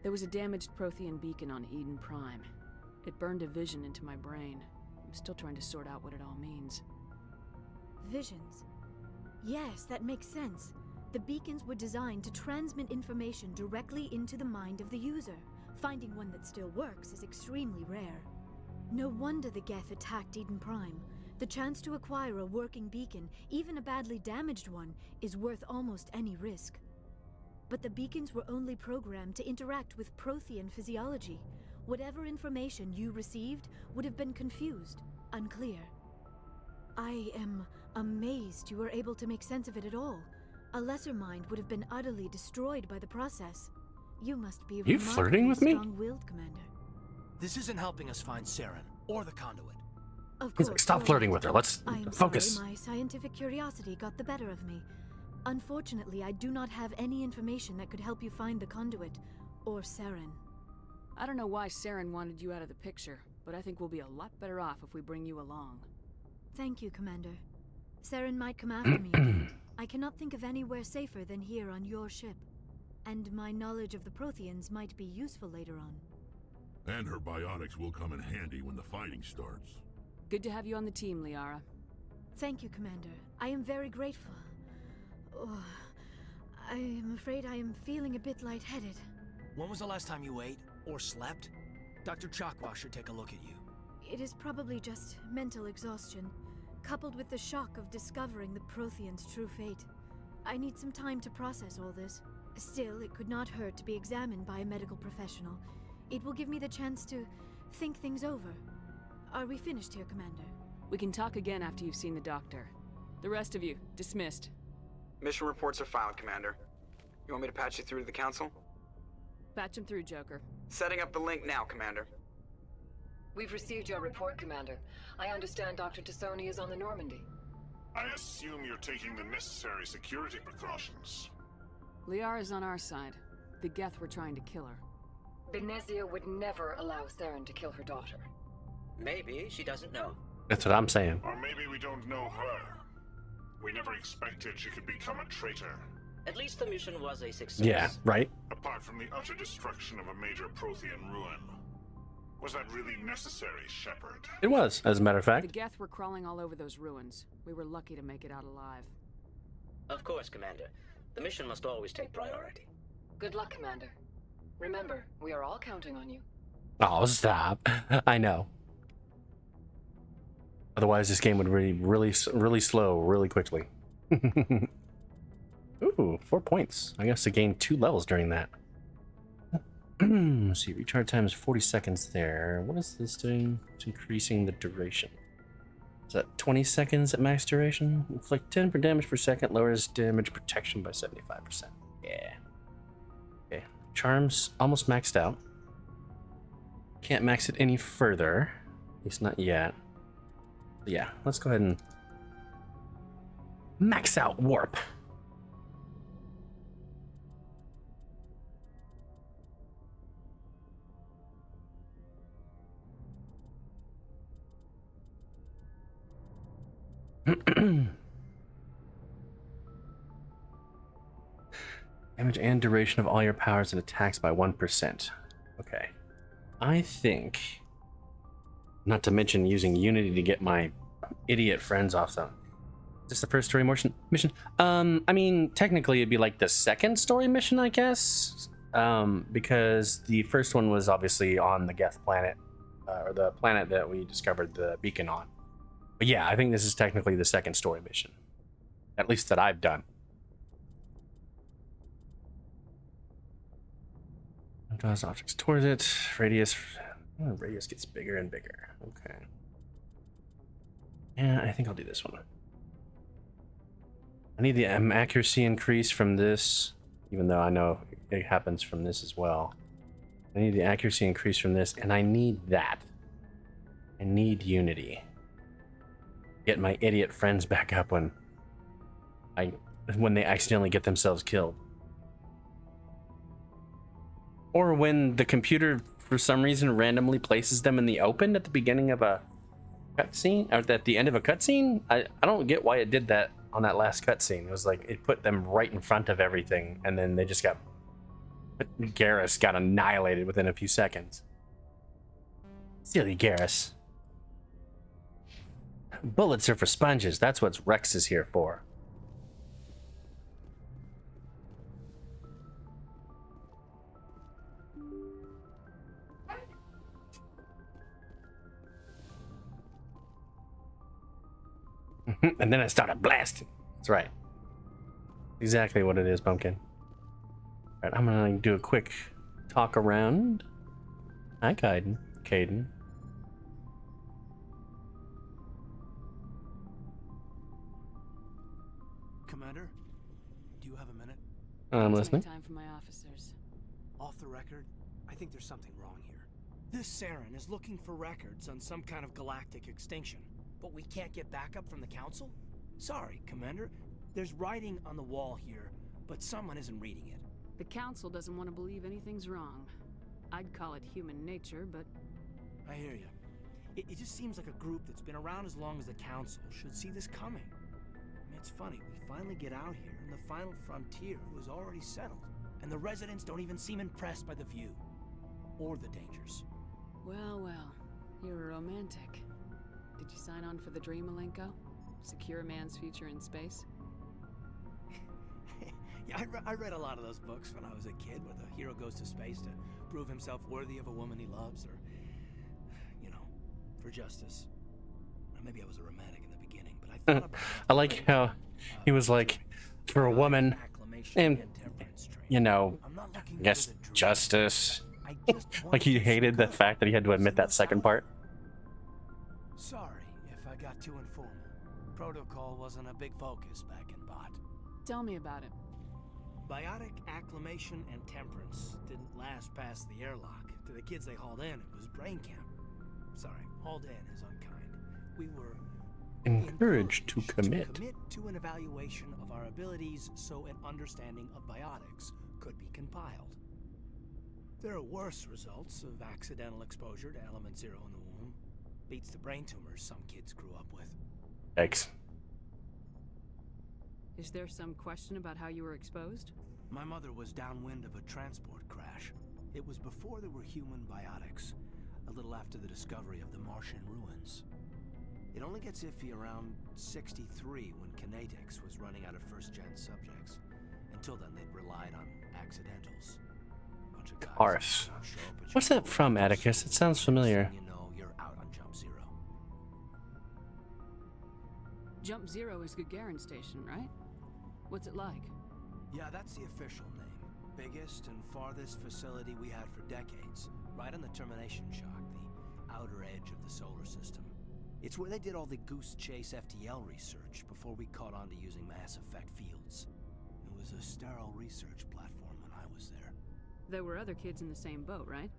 S3: There was a damaged Prothean beacon on Eden Prime. It burned a vision into my brain. I'm still trying to sort out what it all means.
S6: Visions. Yes, that makes sense. The beacons were designed to transmit information directly into the mind of the user. Finding one that still works is extremely rare. No wonder the Geth attacked Eden Prime. The chance to acquire a working beacon, even a badly damaged one, is worth almost any risk. But the beacons were only programmed to interact with Prothean physiology. Whatever information you received would have been confused, unclear. I am amazed you were able to make sense of it at all. A lesser mind would have been utterly destroyed by the process. You must be
S1: You flirting with me?
S6: strong-willed, Commander.
S8: This isn't helping us find Saren or the conduit.
S6: Of
S1: He's
S6: course,
S1: like, stop
S6: you're
S1: flirting
S6: right.
S1: with her. Let's
S6: I'm
S1: focus.
S6: sorry, my scientific curiosity got the better of me. Unfortunately, I do not have any information that could help you find the conduit or Saren.
S3: I don't know why Saren wanted you out of the picture, but I think we'll be a lot better off if we bring you along.
S6: Thank you, Commander. Saren might come after me again. I cannot think of anywhere safer than here on your ship. And my knowledge of the Protheans might be useful later on.
S5: And her biotics will come in handy when the fighting starts.
S3: Good to have you on the team, Liara.
S6: Thank you, Commander. I am very grateful. Oh, I am afraid I am feeling a bit lightheaded.
S8: When was the last time you ate or slept? Dr. Chakwa should take a look at you.
S6: It is probably just mental exhaustion, coupled with the shock of discovering the Protheans' true fate. I need some time to process all this. Still, it could not hurt to be examined by a medical professional. It will give me the chance to think things over. Are we finished here, Commander?
S3: We can talk again after you've seen the doctor. The rest of you, dismissed.
S7: Mission reports are filed, Commander. You want me to patch you through to the Council?
S3: Patch him through, Joker.
S7: Setting up the link now, Commander.
S10: We've received your report, Commander. I understand Dr. Tassoni is on the Normandy.
S5: I assume you're taking the necessary security precautions.
S3: Liara's on our side. The Geth were trying to kill her.
S10: Benezia would never allow Saren to kill her daughter.
S11: Maybe she doesn't know.
S1: That's what I'm saying.
S5: Or maybe we don't know her. We never expected she could become a traitor.
S11: At least the mission was a success.
S1: Yeah, right?
S5: Apart from the utter destruction of a major Prothean ruin. Was that really necessary, Shepard?
S1: It was, as a matter of
S3: The
S1: fact.
S3: Geth were crawling all over those ruins. We were lucky to make it out alive.
S11: Of course, Commander. The mission must always take priority.
S10: Good luck, Commander. Remember, we are all counting on you.
S1: Oh, stop. I know. Otherwise, this game would really slow really quickly. Ooh, 4 points. I guess I gained 2 levels during that. Let's see, recharge time is 40 seconds there. What is this doing? It's increasing the duration. Is that 20 seconds at max duration? Inflict 10 per damage per second, lowers damage protection by 75%. Yeah. Okay, charms almost maxed out. Can't max it any further. At least not yet. But yeah, let's go ahead and max out warp. Damage and duration of all your powers and attacks by 1%. Okay. I think, not to mention using Unity to get my idiot friends off them. Is this the first story mission? I mean, technically it'd be like the second story mission, I guess. Because the first one was obviously on the Geth planet, or the planet that we discovered the beacon on. But yeah, I think this is technically the second story mission. At least that I've done. Draws objects towards it. Radius gets bigger and bigger. Okay. Yeah, I think I'll do this one. I need the accuracy increase from this, even though I know it happens from this as well. I need the accuracy increase from this, and I need that. I need Unity. Get my idiot friends back up when they accidentally get themselves killed. Or when the computer, for some reason, randomly places them in the open at the beginning of a cutscene, or at the end of a cutscene. I don't get why it did that on that last cutscene. It was like it put them right in front of everything, and then they just got. Garrus got annihilated within a few seconds. Silly Garrus. Bullets are for sponges. That's what Rex is here for. And then it started blasting. That's right. Exactly what it is, Pumpkin. All right, I'm gonna do a quick talk around. Hi, Caden.
S8: Commander, do you have a minute?
S1: I'm
S3: Let's
S1: listening.
S3: make time for my officers.
S8: Off the record, I think there's something wrong here. This Saren is looking for records on some kind of galactic extinction, but we can't get backup from the Council? Sorry, Commander. There's writing on the wall here, but someone isn't reading it.
S3: The Council doesn't want to believe anything's wrong. I'd call it human nature, but...
S8: I hear you. It just seems like a group that's been around as long as the Council should see this coming. I mean, it's funny, we finally get out here, and the final frontier was already settled. And the residents don't even seem impressed by the view. Or the dangers.
S3: Well, you're a romantic. Did you sign on for the dream, Malenko? Secure a man's future in space?
S8: Yeah, I read a lot of those books when I was a kid, where the hero goes to space to prove himself worthy of a woman he loves, or, you know, for justice. Or maybe I was a romantic in the beginning, but I thought about
S1: I like how he was like, for a woman, and, you know, I guess justice. Like he hated the fact that he had to admit that second part.
S8: Sorry if I got too informal. Protocol wasn't a big focus back in Bot.
S3: Tell me about it.
S8: Biotic acclimation and temperance didn't last past the airlock. To the kids they hauled in, it was brain camp. Sorry, hauled in is unkind. We were
S1: encouraged to commit
S8: to an evaluation of our abilities so an understanding of biotics could be compiled. There are worse results of accidental exposure to element 0 in the womb. Beats the brain tumors some kids grew up with.
S1: Thanks.
S3: Is there some question about how you were exposed?
S8: My mother was downwind of a transport crash. It was before there were human biotics, a little after the discovery of the Martian ruins. It only gets iffy around 63 when Kinetics was running out of first-gen subjects. Until then, they'd relied on accidentals.
S1: Arth. What's that from, Atticus? It sounds familiar.
S8: You know, you're out on Jump Zero.
S3: Jump Zero is Gagarin Station, right? What's it like?
S8: Yeah, that's the official name. Biggest and farthest facility we had for decades. Right on the termination shock, the outer edge of the solar system. It's where they did all the Goose Chase FTL research before we caught on to using mass effect fields. It was a sterile research platform when I was there.
S3: There were other kids in the same boat, right?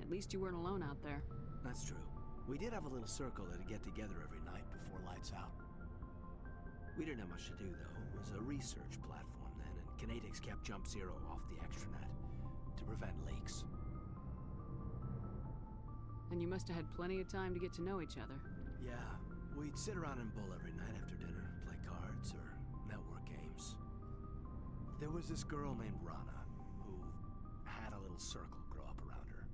S3: At least you weren't alone out there.
S8: That's true. We did have a little circle that'd get together every night before lights out. We didn't have much to do, though. It was a research platform then, and Kinetics kept Jump Zero off the extranet to prevent leaks.
S3: And you must have had plenty of time to get to know each other.
S8: Yeah, we'd sit around and bull every night after dinner, play cards or network games. There was this girl named Rana, who had a little circle grow up around her.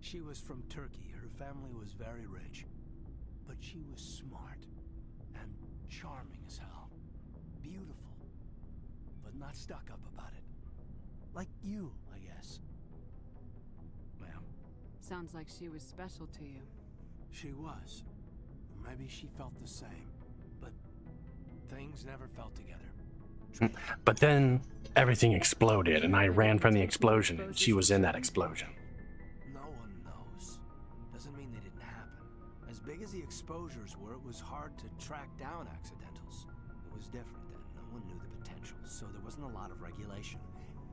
S8: She was from Turkey. Her family was very rich. But she was smart and charming as hell. Beautiful, but not stuck up about it. Like you, I guess. Ma'am.
S3: Sounds like she was special to you.
S8: She was. Maybe she felt the same. But things never felt together.
S1: But then everything exploded, and I ran from the explosion, and she was in that explosion.
S8: No one knows. Doesn't mean they didn't happen. As big as the exposures were, it was hard to track down accidentals. It was different then. No one knew the potential, so there wasn't a lot of regulation.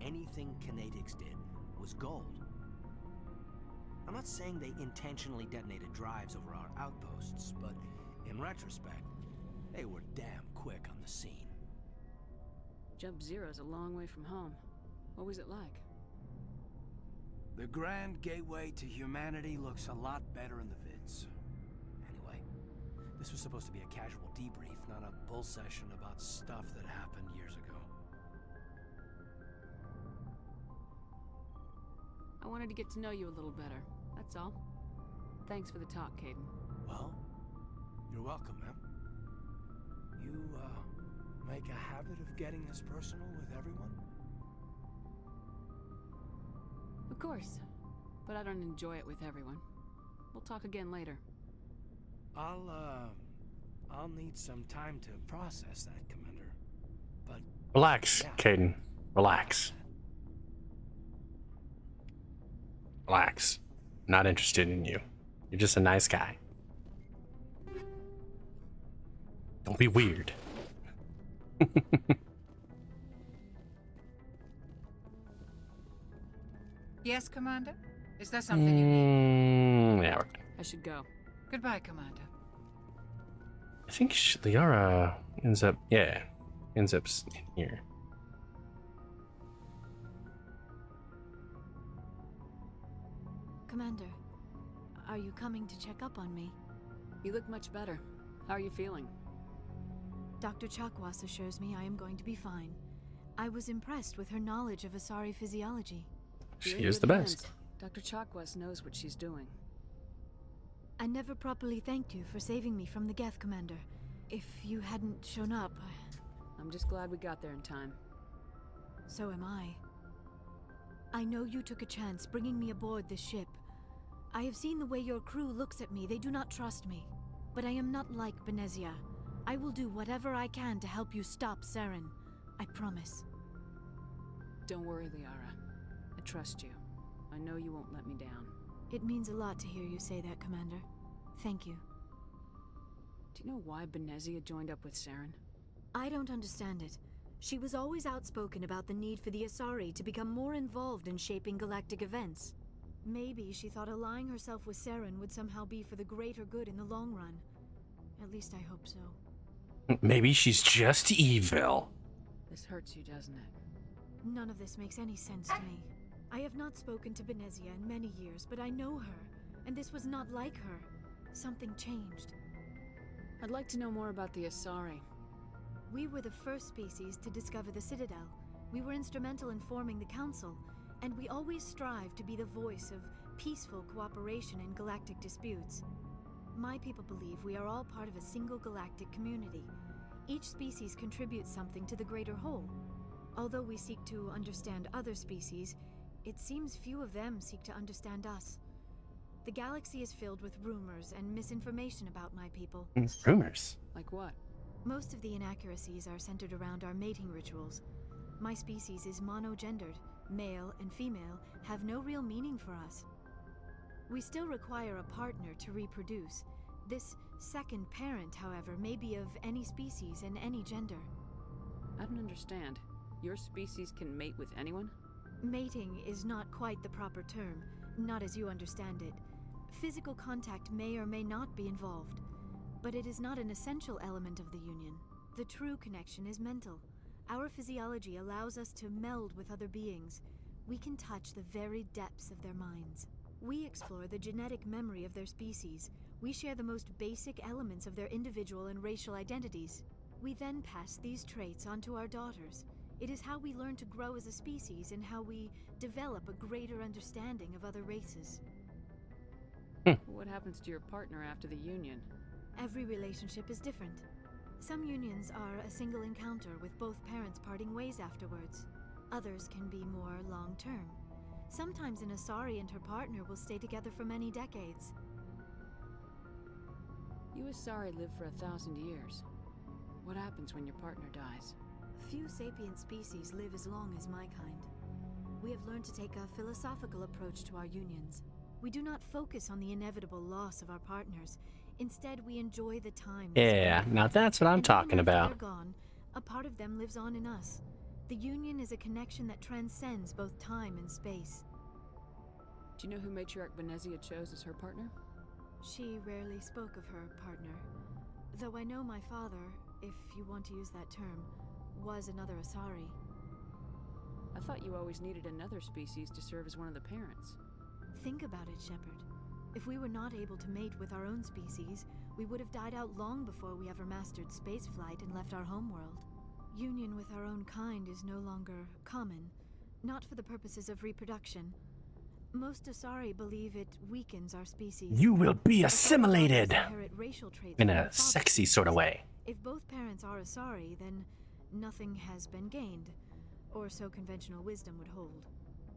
S8: Anything Kinetics did was gold. I'm not saying they intentionally detonated drives over our outposts, but in retrospect, they were damn quick on the scene.
S3: Jump Zero's a long way from home. What was it like?
S8: The grand gateway to humanity looks a lot better in the vids. Anyway, this was supposed to be a casual debrief, not a bull session about stuff that happened years ago.
S3: I wanted to get to know you a little better, that's all. Thanks for the talk, Caden.
S8: Well, you're welcome, ma'am. You, make a habit of getting this personal with everyone?
S3: Of course, but I don't enjoy it with everyone. We'll talk again later.
S8: I'll I'll need some time to process that, Commander. But
S1: Relax,
S8: yeah.
S1: Caden. Relax. Relax. Not interested in you. You're just a nice guy. Don't be weird.
S12: Yes, Commander? Is there something you need?
S1: Yeah, we're good.
S3: I should go.
S12: Goodbye, Commander.
S1: I think Liara ends up in here.
S6: Commander, are you coming to check up on me?
S3: You look much better. How are you feeling?
S6: Dr. Chakwas assures me I am going to be fine. I was impressed with her knowledge of Asari physiology.
S1: She
S3: You're in
S1: is
S3: good
S1: the
S3: hands.
S1: best.
S3: Dr. Chakwas knows what she's doing.
S6: I never properly thanked you for saving me from the Geth, Commander. If you hadn't shown up,
S3: I'm just glad we got there in time.
S6: so am I. I know you took a chance bringing me aboard this ship. I have seen the way your crew looks at me. They do not trust me. But I am not like Benezia. I will do whatever I can to help you stop Saren. I promise.
S3: Don't worry, Liara. I trust you. I know you won't let me down.
S6: It means a lot to hear you say that, Commander. Thank you.
S3: Do you know why Benezia joined up with Saren?
S6: I don't understand it. She was always outspoken about the need for the Asari to become more involved in shaping galactic events. Maybe she thought allying herself with Saren would somehow be for the greater good in the long run. At least I hope so.
S1: Maybe she's just evil.
S3: This hurts you, doesn't it?
S6: None of this makes any sense to me. I have not spoken to Benezia in many years, but I know her, and this was not like her. Something changed.
S3: I'd like to know more about the Asari.
S6: We were the first species to discover the Citadel. We were instrumental in forming the Council, and we always strive to be the voice of peaceful cooperation in galactic disputes. My people believe we are all part of a single galactic community. Each species contributes something to the greater whole. Although we seek to understand other species, it seems few of them seek to understand us. The galaxy is filled with rumors and misinformation about my people.
S1: Rumors?
S3: Like what?
S6: Most of the inaccuracies are centered around our mating rituals. My species is monogendered. Male and female have no real meaning for us. We still require a partner to reproduce. This second parent, however, may be of any species and any gender.
S3: I don't understand. Your species can mate with anyone?
S6: Mating is not quite the proper term, not as you understand it. Physical contact may or may not be involved, but it is not an essential element of the union. The true connection is mental. Our physiology allows us to meld with other beings. We can touch the very depths of their minds. We explore the genetic memory of their species. We share the most basic elements of their individual and racial identities. We then pass these traits onto our daughters. It is how we learn to grow as a species and how we develop a greater understanding of other races.
S3: What happens to your partner after the union?
S6: Every relationship is different. Some unions are a single encounter with both parents parting ways afterwards. Others can be more long-term. Sometimes an Asari and her partner will stay together for many decades.
S3: You Asari live for 1,000 years. What happens when your partner dies?
S6: Few sapient species live as long as my kind. We have learned to take a philosophical approach to our unions. We do not focus on the inevitable loss of our partners. Instead, we enjoy the time.
S1: Yeah, now that's what I'm talking about.
S6: They're gone, a part of them lives on in us. The union is a connection that transcends both time and space.
S3: Do you know who Matriarch Benezia chose as her partner?
S6: She rarely spoke of her partner. Though I know my father, if you want to use that term, was another Asari.
S3: I thought you always needed another species to serve as one of the parents.
S6: Think about it, Shepard. If we were not able to mate with our own species, we would have died out long before we ever mastered spaceflight and left our homeworld. Union with our own kind is no longer common, not for the purposes of reproduction. Most Asari believe it weakens our species.
S1: You will be assimilated
S6: Inherit racial traits
S1: in
S6: from
S1: a
S6: their
S1: sexy
S6: fathers.
S1: sort of way.
S6: If both parents are Asari, then nothing has been gained, or so conventional wisdom would hold.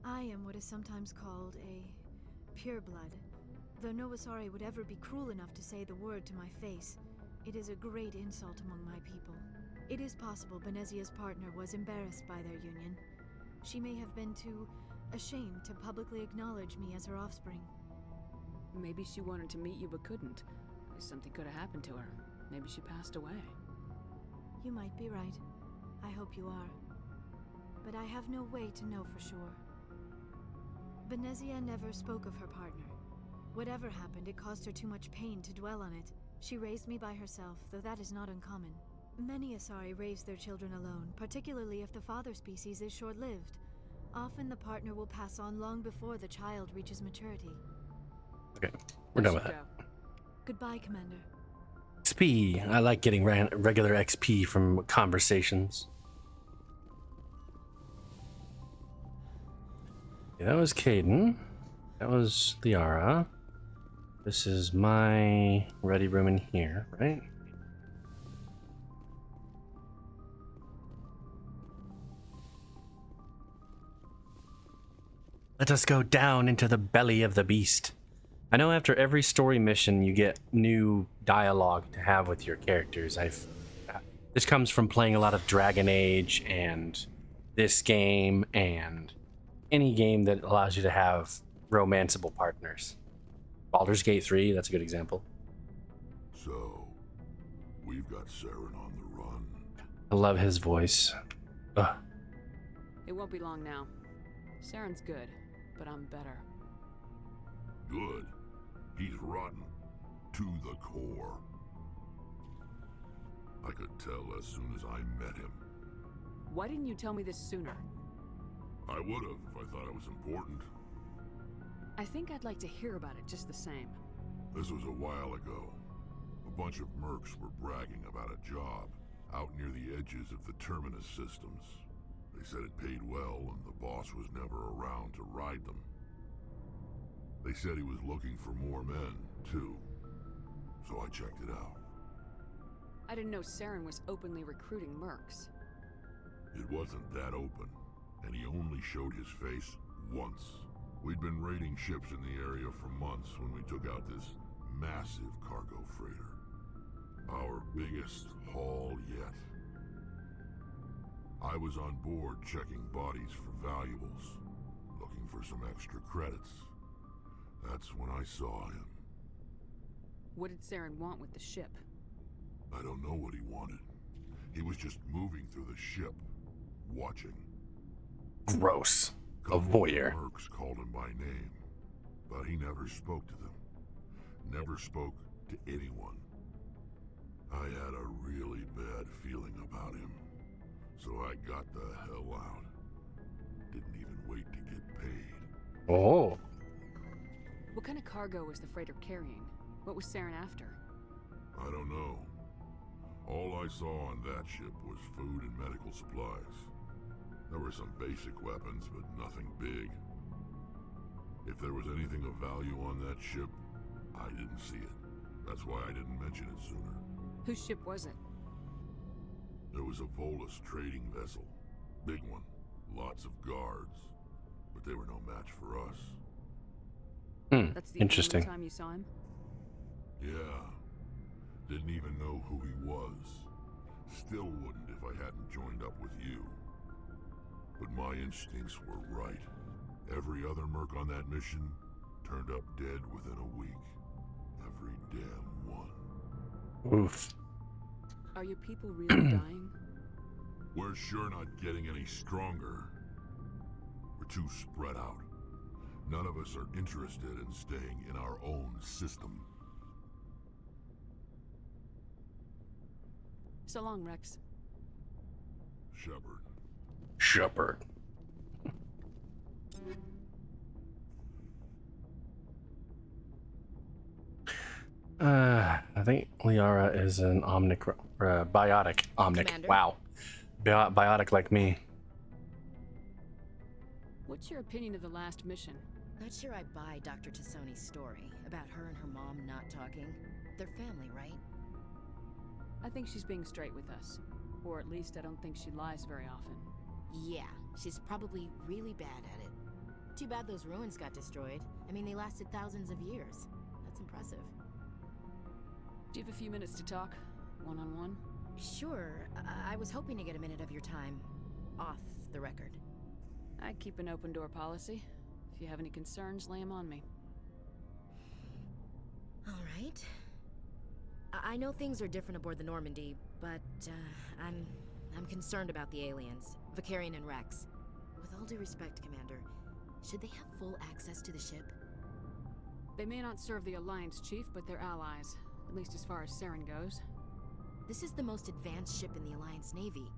S6: I am what is sometimes called a pureblood, though no Asari would ever be cruel enough to say the word to my face. It is a great insult among my people. It is possible Benezia's partner was embarrassed by their union. She may have been too ashamed to publicly acknowledge me as her offspring.
S3: Maybe she wanted to meet you but couldn't. Something could have happened to her. Maybe she passed away.
S6: You might be right. I hope you are. But I have no way to know for sure. Benezia never spoke of her partner. Whatever happened, it caused her too much pain to dwell on it. She raised me by herself, though that is not uncommon. Many Asari raise their children alone, particularly if the father species is short-lived. Often the partner will pass on long before the child reaches maturity.
S1: Okay, we're done with that.
S6: Goodbye, Commander.
S1: XP. I like getting regular XP from conversations. Yeah, that was Caden. That was Liara. This is my ready room in here, right? Let us go down into the belly of the beast. I know after every story mission you get new dialogue to have with your characters. This comes from playing a lot of Dragon Age and this game and any game that allows you to have romanceable partners. Baldur's Gate 3, that's a good example.
S5: So, we've got Saren on the run.
S1: I love his voice. Ugh.
S3: It won't be long now. Saren's good, but I'm better.
S5: Good. He's rotten. To the core. I could tell as soon as I met him.
S3: Why didn't you tell me this sooner?
S5: I would have if I thought it was important.
S3: I think I'd like to hear about it just the same.
S5: This was a while ago. A bunch of mercs were bragging about a job out near the edges of the Terminus systems. They said it paid well and the boss was never around to ride them. They said he was looking for more men, too. So I checked it out.
S3: I didn't know Saren was openly recruiting mercs.
S5: It wasn't that open, and he only showed his face once. We'd been raiding ships in the area for months when we took out this massive cargo freighter. Our biggest haul yet. I was on board checking bodies for valuables, looking for some extra credits. That's when I saw him.
S3: What did Saren want with the ship?
S5: I don't know what he wanted. He was just moving through the ship, watching.
S1: Gross. A voyeur.
S5: Mercs called him by name, but he never spoke to them. Never spoke to anyone. I had a really bad feeling about him, so I got the hell out. Didn't even wait to get paid.
S1: Oh.
S3: What kind of cargo was the freighter carrying? What was Saren after?
S5: I don't know. All I saw on that ship was food and medical supplies. There were some basic weapons, but nothing big. If there was anything of value on that ship, I didn't see it. That's why I didn't mention it sooner.
S3: Whose ship was it?
S5: There was a Volus trading vessel. Big one. Lots of guards. But they were no match for us.
S3: That's the
S1: Interesting.
S3: only time you saw him?
S5: Yeah. Didn't even know who he was. Still wouldn't if I hadn't joined up with you. But my instincts were right. Every other merc on that mission turned up dead within a week. Every damn one.
S1: Oof.
S3: Are your people really dying?
S5: We're sure not getting any stronger. We're too spread out. None of us are interested in staying in our own system.
S3: So long, Rex.
S5: Shepard.
S1: Shepard. I think Liara is an biotic omnic.
S9: Commander?
S1: Wow. Biotic like me.
S3: What's your opinion of the last mission?
S9: Not sure I buy Dr. Tassoni's story about her and her mom not talking. They're family, right?
S3: I think she's being straight with us. Or at least I don't think she lies very often.
S9: Yeah, she's probably really bad at it. Too bad those ruins got destroyed. I mean, they lasted thousands of years. That's impressive.
S3: Do you have a few minutes to talk? one-on-one?
S9: Sure. I was hoping to get a minute of your time. Off the record.
S3: I keep an open door policy. If you have any concerns, lay them on me.
S9: Alright. I know things are different aboard the Normandy, but, I'm concerned about the aliens. Vicarian and Rex. With all due respect, Commander, should they have full access to the ship?
S3: They may not serve the Alliance, Chief, but they're allies. At least as far as Saren goes.
S9: This is the most advanced ship in the Alliance Navy.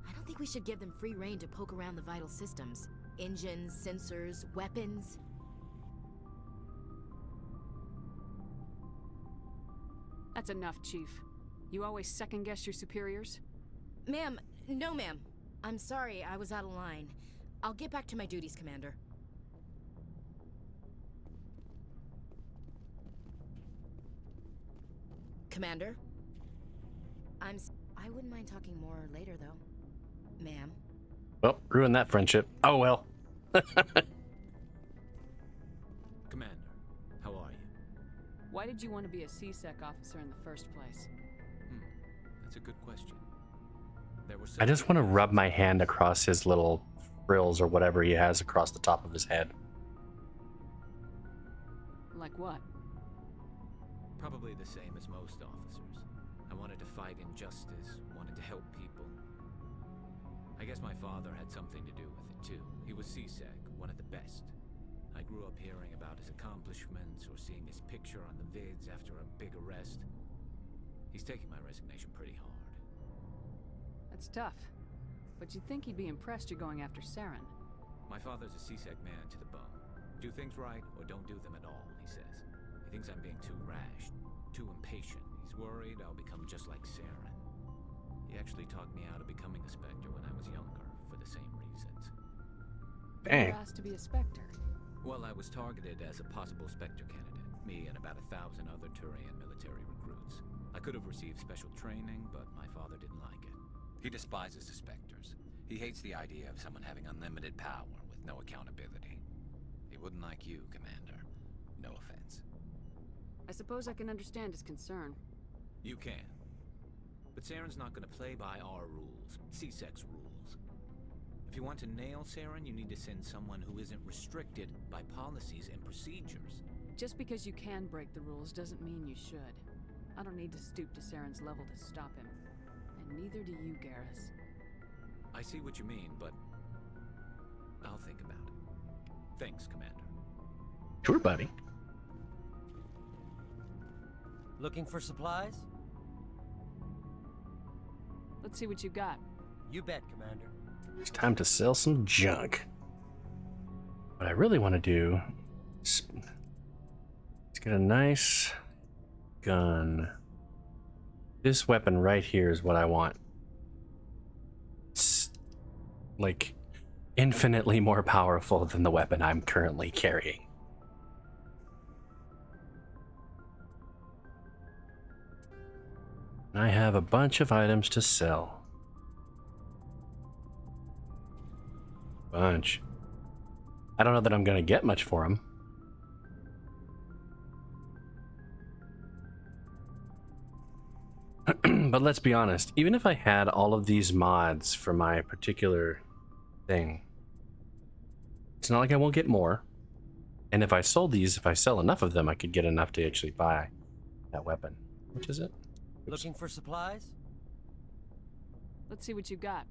S9: I don't think we should give them free rein to poke around the vital systems. Engines, sensors, weapons.
S3: That's enough, Chief. You always second-guess your superiors?
S9: Ma'am, no ma'am. I'm sorry, I was out of line. I'll get back to my duties, Commander. Commander? I wouldn't mind talking more later, though. Ma'am.
S1: Well, ruin that friendship. Oh well.
S2: Commander, how are you?
S3: Why did you want to be a C-Sec officer in the first place?
S2: That's a good question. There were
S1: I just want to rub my hand across his little frills or whatever he has across the top of his head.
S3: Like what?
S2: Probably the same as most officers. I wanted to fight injustice, wanted to help people. I guess my father had something to do with it too. He was C-Sec, one of the best. I grew up hearing about his accomplishments or seeing his picture on the vids after a big arrest. He's taking my resignation pretty hard.
S3: That's tough. But you'd think he'd be impressed you're going after Saren.
S2: My father's a C-Sec man to the bone. Do things right or don't do them at all, he says. He thinks I'm being too rash, too impatient. He's worried I'll become just like Saren. He actually talked me out of becoming a Spectre when I was younger, for the same reasons.
S1: Dang.
S3: You were asked to be a Spectre.
S2: Well, I was targeted as a possible Spectre candidate. Me and about 1,000 other Turian military recruits. I could have received special training, but my father didn't like it. He despises the Spectres. He hates the idea of someone having unlimited power with no accountability. He wouldn't like you, Commander. No offense.
S3: I suppose I can understand his concern.
S2: You can. But Saren's not going to play by our rules, C-Sec's rules. If you want to nail Saren, you need to send someone who isn't restricted by policies and procedures.
S3: Just because you can break the rules doesn't mean you should. I don't need to stoop to Saren's level to stop him. And neither do you, Garrus.
S2: I see what you mean, but I'll think about it. Thanks, Commander.
S1: Sure, buddy.
S13: Looking for supplies?
S3: Let's see what you got.
S13: You bet, Commander.
S1: It's time to sell some junk. What I really want to do is let's get a nice gun. This weapon right here is what I want. It's like infinitely more powerful than the weapon I'm currently carrying. And I have a bunch of items to sell. Bunch. I don't know that I'm going to get much for them. But let's be honest, even if I had all of these mods for my particular thing, it's not like I won't get more. And if I sold these, if I sell enough of them, I could get enough to actually buy that weapon. Which is it? Oops.
S13: Looking for supplies?
S3: Let's see what you got.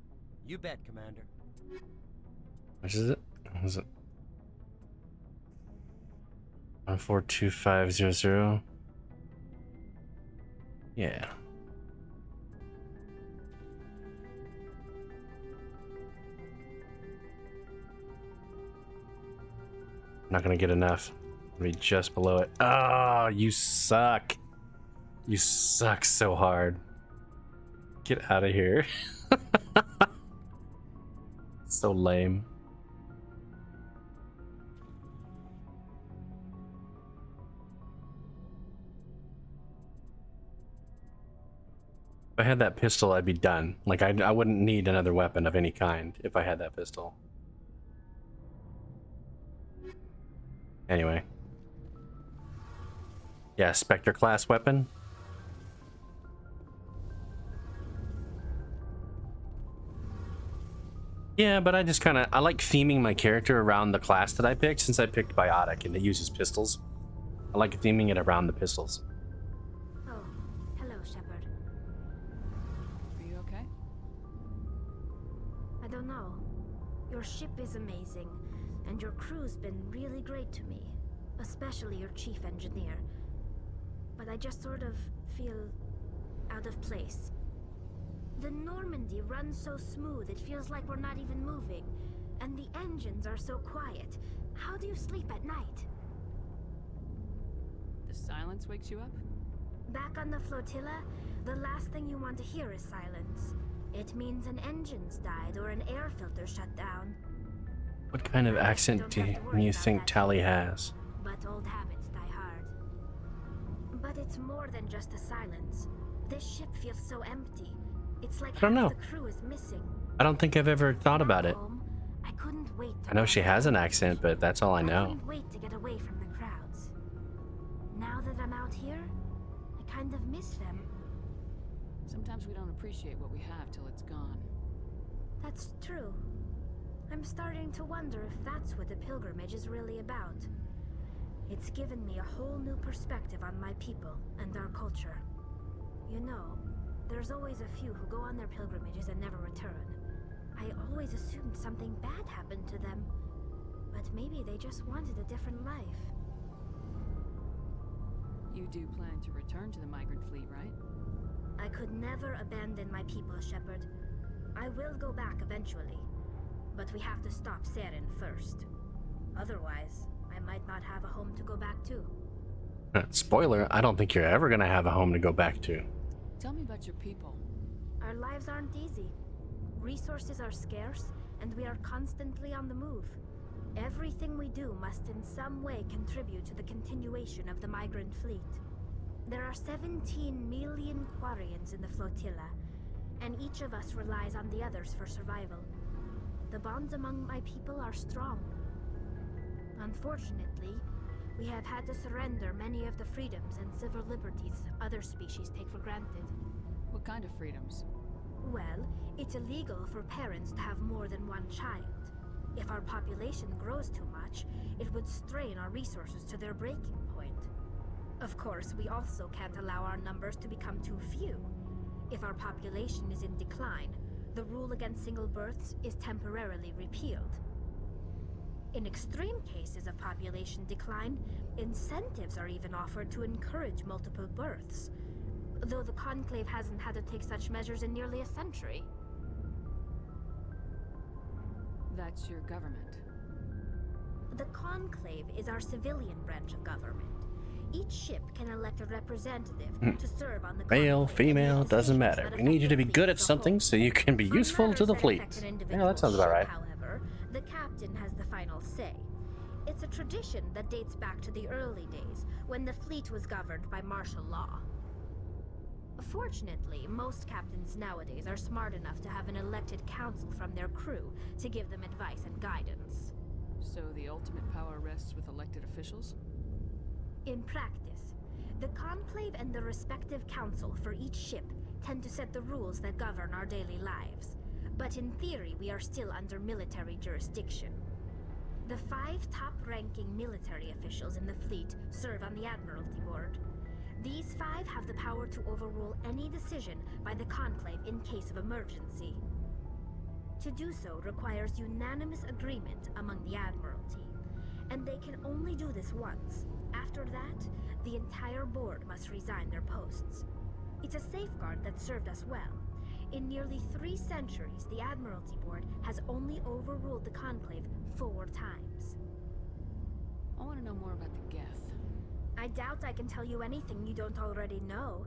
S13: You bet, Commander.
S1: Which is it? What is it? 142500. Yeah. Not gonna get enough. Be just below it. Oh, you suck. You suck so hard. Get out of here. So lame. If I had that pistol, I'd be done. Like, I wouldn't need another weapon of any kind if I had that pistol. Anyway. Yeah, Spectre class weapon. Yeah, but I just kind of I like theming my character around the class that I picked, since I picked biotic and it uses pistols. I like theming it around the pistols.
S6: Oh, hello, Shepard.
S3: Are you okay?
S6: I don't know. Your ship is amazing, and your crew's been really great to me, especially your chief engineer. But I just sort of feel out of place. The Normandy runs so smooth it feels like we're not even moving, and the engines are so quiet. How do you sleep at night?
S3: The silence wakes you up?
S6: Back on the flotilla, the last thing you want to hear is silence. It means an engine's died or an air filter shut down.
S1: What kind of accent do you think Tally has?
S6: But old habits die hard. But it's more than just the silence. This ship feels so empty. It's like
S1: I don't know.
S6: half the crew is missing.
S1: I don't think I've ever thought about it.
S6: I couldn't wait to
S1: I know she has an accent, but that's all I
S6: I
S1: know.
S6: couldn't wait to get away from the crowds. Now that I'm out here, I kind of miss them.
S3: Sometimes we don't appreciate what we have till it's gone.
S6: That's true. I'm starting to wonder if that's what the pilgrimage is really about. It's given me a whole new perspective on my people and our culture. You know, there's always a few who go on their pilgrimages and never return. I always assumed something bad happened to them, but maybe they just wanted a different life.
S3: You do plan to return to the migrant fleet, right?
S6: I could never abandon my people, Shepard. I will go back eventually, but we have to stop Saren first. Otherwise, I might not have a home to go back to.
S1: Spoiler, I don't think you're ever gonna have a home to go back to.
S3: Tell me about your people.
S6: Our lives aren't easy. Resources are scarce, and we are constantly on the move. Everything we do must in some way contribute to the continuation of the migrant fleet. There are 17 million Quarians in the flotilla, and each of us relies on the others for survival. The bonds among my people are strong. Unfortunately, we have had to surrender many of the freedoms and civil liberties other species take for granted.
S3: What kind of freedoms?
S6: Well, it's illegal for parents to have more than one child. If our population grows too much, it would strain our resources to their breaking point. Of course, we also can't allow our numbers to become too few. If our population is in decline, the rule against single births is temporarily repealed. In extreme cases of population decline, incentives are even offered to encourage multiple births, though the Conclave hasn't had to take such measures in nearly a century.
S3: That's your government.
S6: The Conclave is our civilian branch of government. Each ship can elect a representative to serve on the
S1: Male,
S6: Conclave
S1: female,
S6: and make
S1: doesn't
S6: decisions
S1: matter.
S6: that
S1: We need you to be
S6: affect
S1: good
S6: the
S1: at
S6: fleet as a
S1: something
S6: whole.
S1: so you can be
S6: On
S1: useful to
S6: matters
S1: the
S6: that
S1: fleet.
S6: affect an
S1: Yeah,
S6: individual
S1: that sounds about
S6: ship,
S1: right.
S6: However, the captain has the final say. It's a tradition that dates back to the early days, when the fleet was governed by martial law. Fortunately, most captains nowadays are smart enough to have an elected council from their crew to give them advice and guidance.
S3: So the ultimate power rests with elected officials?
S6: In practice, the Conclave and the respective council for each ship tend to set the rules that govern our daily lives. But in theory, we are still under military jurisdiction. The 5 top-ranking military officials in the fleet serve on the Admiralty Board. These 5 have the power to overrule any decision by the Conclave in case of emergency. To do so requires unanimous agreement among the Admiralty, and they can only do this once. After that, the entire board must resign their posts. It's a safeguard that served us well. In nearly 3 centuries, the Admiralty Board has only overruled the Conclave 4 times.
S3: I want to know more about the Geth.
S6: I doubt I can tell you anything you don't already know.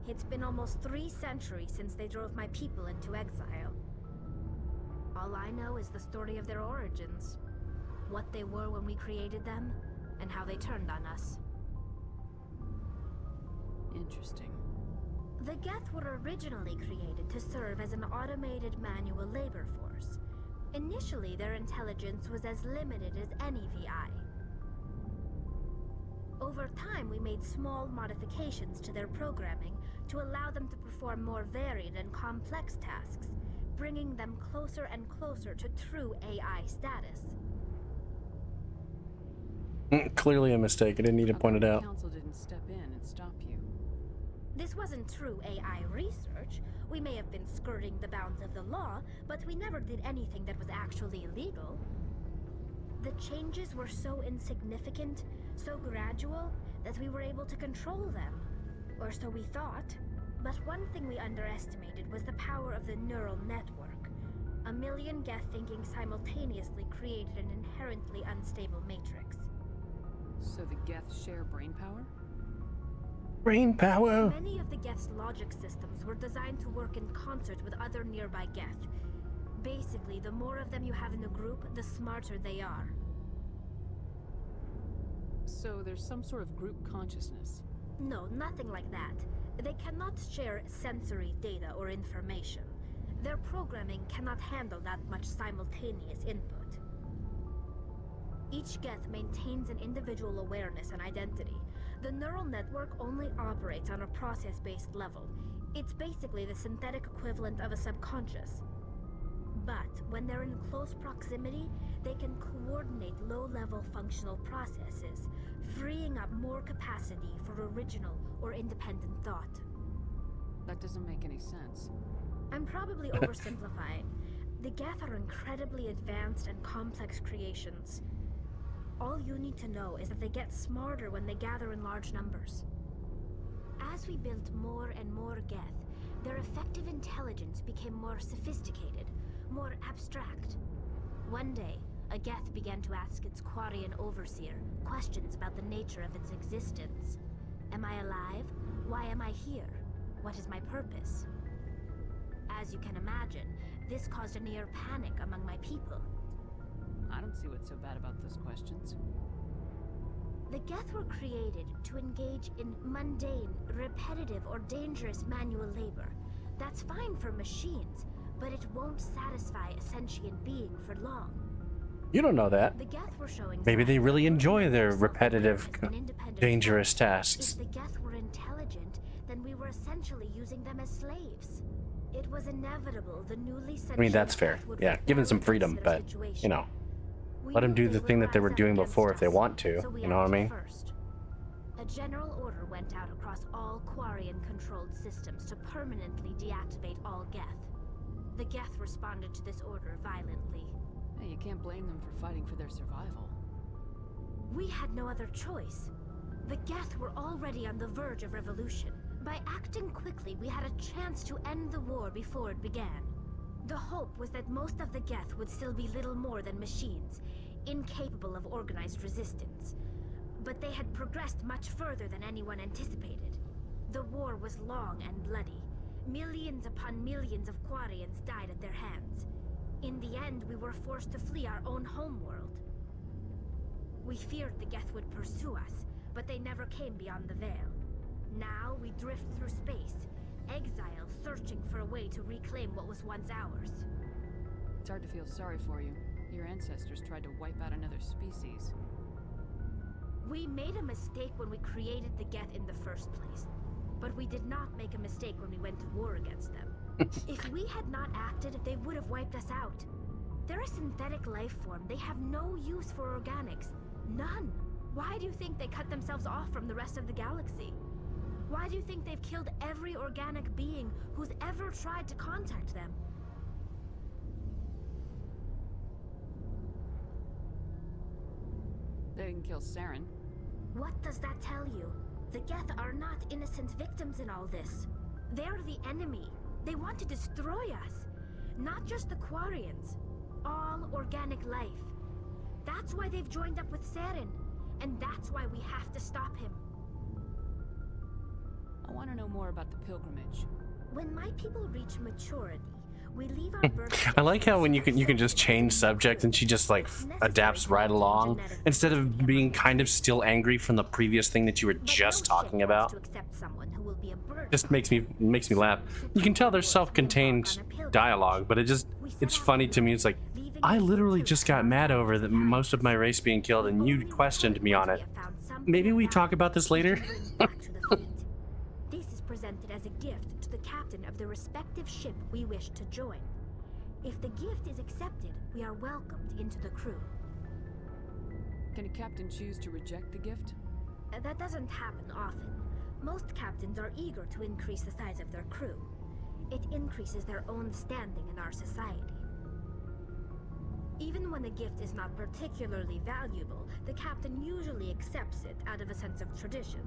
S6: It's been almost 3 centuries since they drove my people into exile. All I know is the story of their origins, what they were when we created them, and how they turned on us.
S3: Interesting.
S6: The Geth were originally created to serve as an automated manual labor force. Initially, their intelligence was as limited as any VI. Over time, we made small modifications to their programming to allow them to perform more varied and complex tasks,
S14: bringing them closer and closer to true AI status.
S1: Clearly a mistake. I didn't need to point it out.
S3: The council didn't step in and stop you.
S14: This wasn't true AI research. We may have been skirting the bounds of the law, but we never did anything that was actually illegal. The changes were so insignificant, so gradual, that we were able to control them. Or so we thought. But one thing we underestimated was the power of the neural network. A million Geth thinking simultaneously created an inherently unstable matrix.
S3: So the Geth share brain power?
S1: Brain power!
S14: Many of the Geth's logic systems were designed to work in concert with other nearby Geth. Basically, the more of them you have in a group, the smarter they are.
S3: So there's some sort of group consciousness?
S14: No, nothing like that. They cannot share sensory data or information. Their programming cannot handle that much simultaneous input. Each Geth maintains an individual awareness and identity. The neural network only operates on a process-based level. It's basically the synthetic equivalent of a subconscious. But when they're in close proximity, they can coordinate low-level functional processes, freeing up more capacity for original or independent thought.
S3: That doesn't make any sense.
S14: I'm probably oversimplifying. The Geth are incredibly advanced and complex creations. All you need to know is that they get smarter when they gather in large numbers. As we built more and more Geth, their effective intelligence became more sophisticated, more abstract. One day, a Geth began to ask its Quarian overseer questions about the nature of its existence. Am I alive? Why am I here? What is my purpose? As you can imagine, this caused a near panic among my people.
S3: I don't see what's so bad about those questions.
S14: The Geth were created to engage in mundane, repetitive, or dangerous manual labor. That's fine for machines, but it won't satisfy a sentient being for long.
S1: You don't know that.
S14: The Geth were showing
S1: Maybe they really enjoy their repetitive,
S14: independent
S1: dangerous
S14: thought.
S1: tasks.
S14: If the Geth were intelligent, then we were essentially using them as slaves. It was inevitable the newly
S1: I mean, that's fair. Yeah, give them some freedom, but, you know, let them do the thing that they were doing before if they want to. You know what I mean?
S14: A general order went out across all Quarian-controlled systems to permanently deactivate all Geth. The Geth responded to this order violently.
S3: Hey, you can't blame them for fighting for their survival.
S14: We had no other choice. The Geth were already on the verge of revolution. By acting quickly, we had a chance to end the war before it began. The hope was that most of the Geth would still be little more than machines, incapable of organized resistance. But they had progressed much further than anyone anticipated. The war was long and bloody. Millions upon millions of Quarians died at their hands. In the end, we were forced to flee our own homeworld. We feared the Geth would pursue us, but they never came beyond the Veil. Now we drift through space, exile, searching for a way to reclaim what was once ours.
S3: It's hard to feel sorry for you. Your ancestors tried to wipe out another species.
S14: We made a mistake when we created the Geth in the first place. But we did not make a mistake when we went to war against them. If we had not acted, they would have wiped us out. They're a synthetic life form. They have no use for organics. None. Why do you think they cut themselves off from the rest of the galaxy? Why do you think they've killed every organic being who's ever tried to contact them?
S3: They didn't kill Saren.
S14: What does that tell you? The Geth are not innocent victims in all this. They're the enemy. They want to destroy us. Not just the Quarians. All organic life. That's why they've joined up with Saren. And that's why we have to stop him.
S3: I want to know more about the pilgrimage.
S14: When my people reach maturity, we leave our birth.
S1: I like how when you can just change subject and she just like adapts right along instead of being kind of still angry from the previous thing that you were just talking about. Just makes me laugh. You can tell there's self-contained dialogue, but it's funny to me. It's like I literally just got mad over that most of my race being killed and you questioned me on it. Maybe we talk about this later.
S14: This is presented as a gift to the captain of the respective ship we wish to join. If the gift is accepted, we are welcomed into the crew.
S3: Can a captain choose to reject the gift?
S14: That doesn't happen often. Most captains are eager to increase the size of their crew. It increases their own standing in our society. Even when a gift is not particularly valuable, the captain usually accepts it out of a sense of tradition.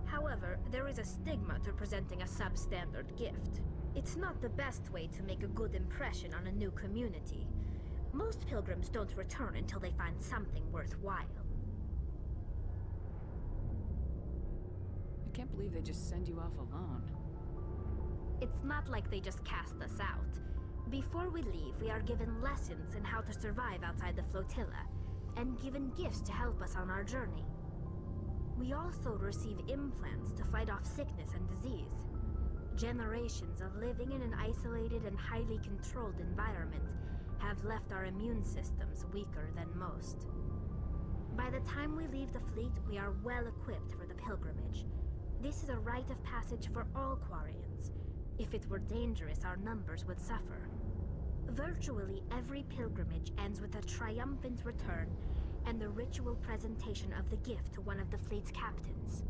S14: However, there is a stigma to presenting a substandard gift. It's not the best way to make a good impression on a new community. Most pilgrims don't return until they find something worthwhile.
S3: I can't believe they just send you off alone.
S14: It's not like they just cast us out. Before we leave, we are given lessons in how to survive outside the flotilla, and given gifts to help us on our journey. We also receive implants to fight off sickness and disease. Generations of living in an isolated and highly controlled environment have left our immune systems weaker than most. By the time we leave the fleet, we are well equipped for the pilgrimage. This is a rite of passage for all Quarians. If it were dangerous, our numbers would suffer. Virtually every pilgrimage ends with a triumphant return and the ritual presentation of the gift to one of the fleet's captains.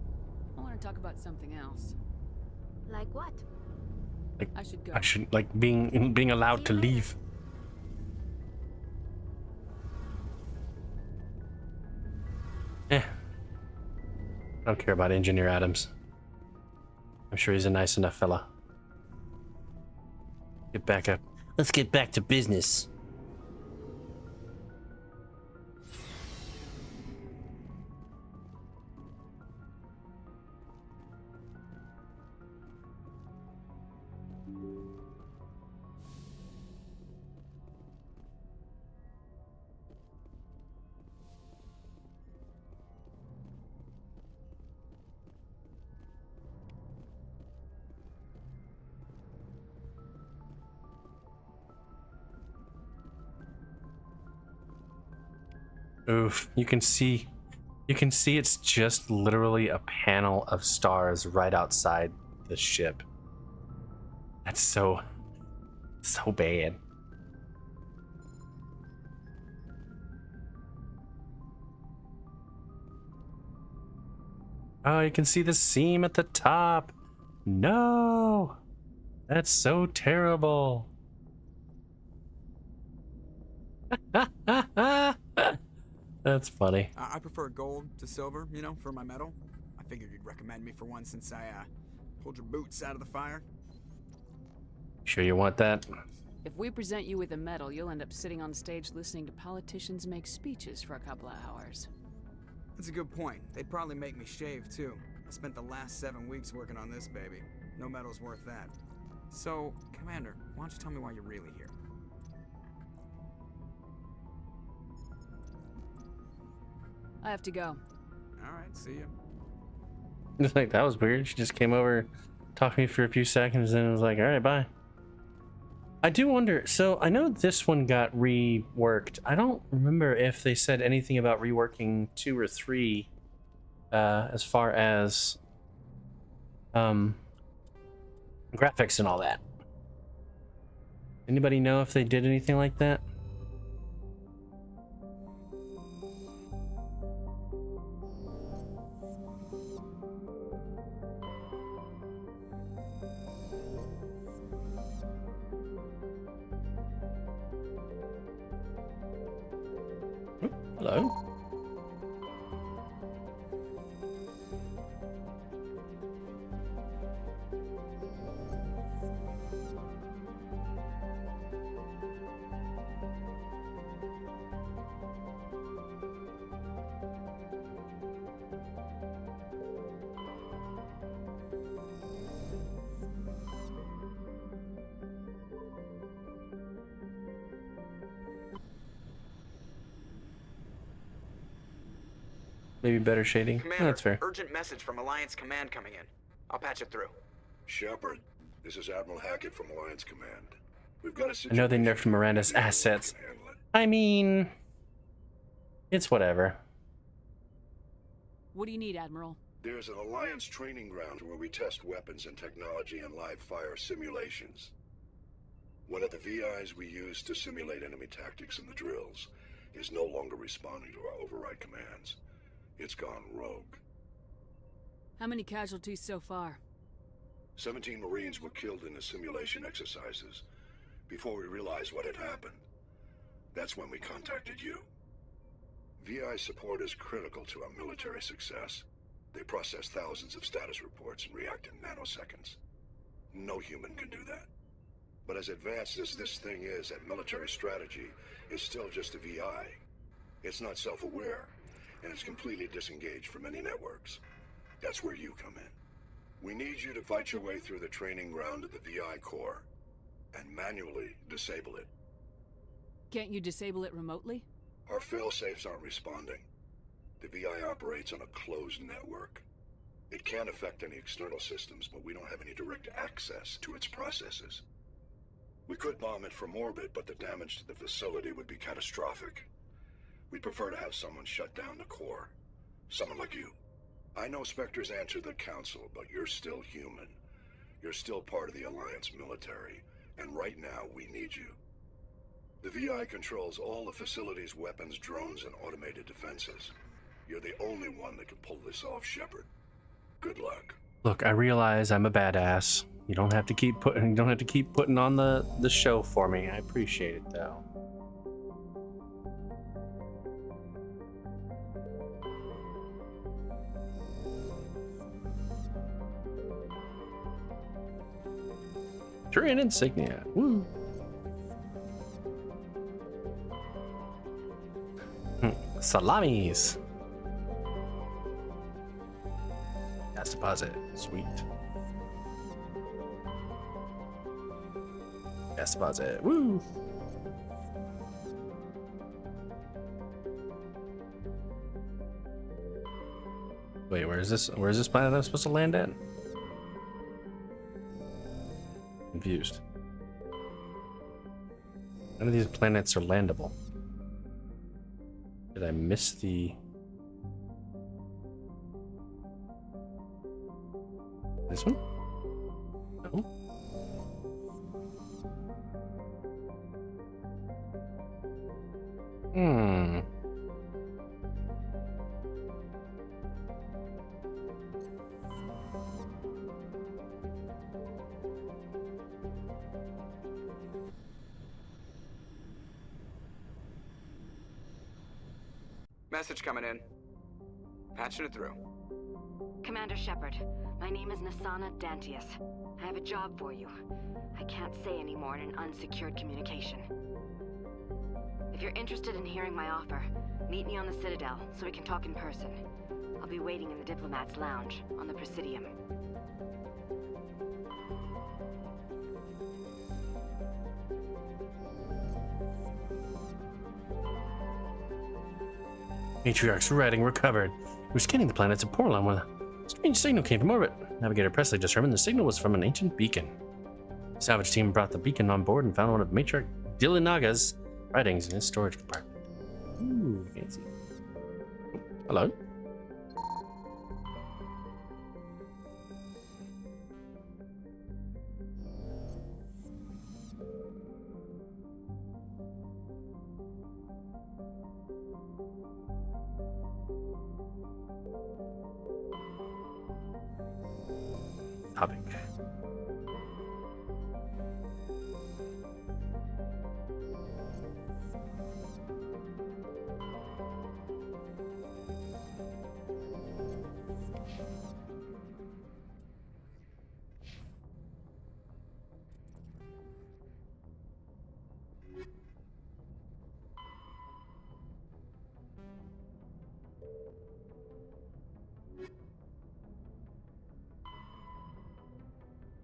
S3: I want to talk about something else.
S14: Like what?
S1: Like,
S3: I should go.
S1: I should like being allowed to leave. I don't care about Engineer Adams. I'm sure he's a nice enough fella. Get back up.
S4: Let's get back to business.
S1: Oof, you can see it's just literally a panel of stars right outside the ship. That's so bad. Oh, you can see the seam at the top. No, that's so terrible. That's funny.
S7: I prefer gold to silver, you know, for my metal. I figured you'd recommend me for one since I pulled your boots out of the fire.
S1: Sure you want that?
S3: If we present you with a medal, you'll end up sitting on stage listening to politicians make speeches for a couple of hours.
S7: That's a good point. They'd probably make me shave, too. I spent the last 7 weeks working on this baby. No medal's worth that. So, Commander, why don't you tell me why you're really here?
S3: I have to go.
S7: Alright, see you.
S1: It's like, that was weird. She just came over, talked to me for a few seconds, and was like, alright, bye. I do wonder, so I know this one got reworked. I don't remember if they said anything about reworking 2 or 3 as far as graphics and all that. Anybody know if they did anything like that? Hello? Maybe better shading.
S7: Commander,
S1: Oh, that's fair.
S7: urgent message from Alliance Command coming in. I'll patch it through.
S5: Shepard, this is Admiral Hackett from Alliance Command. We've got a
S1: I know they nerfed Miranda's assets. I mean, it's whatever.
S3: What do you need, Admiral?
S5: There's an Alliance training ground where we test weapons and technology in live fire simulations.
S15: One of the VIs we used to simulate enemy tactics in the drills is no longer responding to our override commands. It's gone rogue.
S3: How many casualties so far?
S15: 17 Marines were killed in the simulation exercises. Before we realized what had happened, that's when we contacted you. VI support is critical to our military success. They process thousands of status reports and react in nanoseconds. No human can do that. But as advanced as this thing is at military strategy, it's still just a VI. It's not self-aware, and it's completely disengaged from any networks. That's where you come in. We need you to fight your way through the training ground of the VI core, and manually disable it.
S3: Can't you disable it remotely?
S15: Our fail-safes aren't responding. The VI operates on a closed network. It can affect any external systems, but we don't have any direct access to its processes. We could bomb it from orbit, but the damage to the facility would be catastrophic. We'd prefer to have someone shut down the core. Someone like you. I know Spectres answer the Council, but you're still human. You're still part of the Alliance military, and right now we need you. The VI controls all the facility's weapons, drones, and automated defenses. You're the only one that can pull this off, Shepard. Good luck.
S1: Look, I realize I'm a badass. You don't have to keep putting on the show for me. I appreciate it though. Turian insignia. Woo. Salamis. Gas deposit. Sweet. Gas deposit. Woo. Wait, where's this planet I'm supposed to land at? Confused. None of these planets are landable. Did I miss the... This one? No? Hmm.
S7: Message coming in. Patching it through.
S16: Commander Shepard, my name is Nasana Dantius. I have a job for you. I can't say any more in an unsecured communication. If you're interested in hearing my offer, meet me on the Citadel so we can talk in person. I'll be waiting in the Diplomat's Lounge on the Presidium.
S1: Matriarch's writing recovered. We're scanning the planets of Portland when a strange signal came from orbit. Navigator Presley determined the signal was from an ancient beacon. The salvage team brought the beacon on board and found one of Matriarch Dillinaga's writings in his storage compartment. Ooh, fancy. Hello? Topic.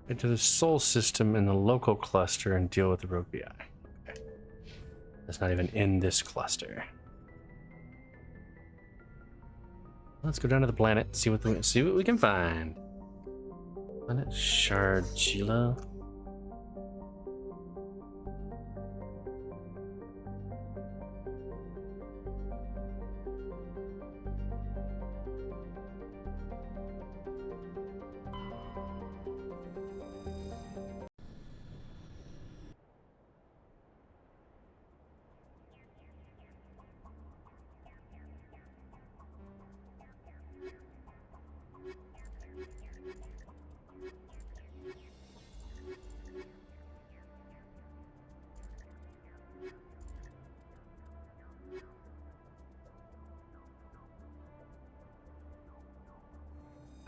S1: Into the Sol system in the local cluster and deal with the rogue VI. Okay. That's not even in this cluster. Let's go down to the planet, see what we can find. Planet Shardjila.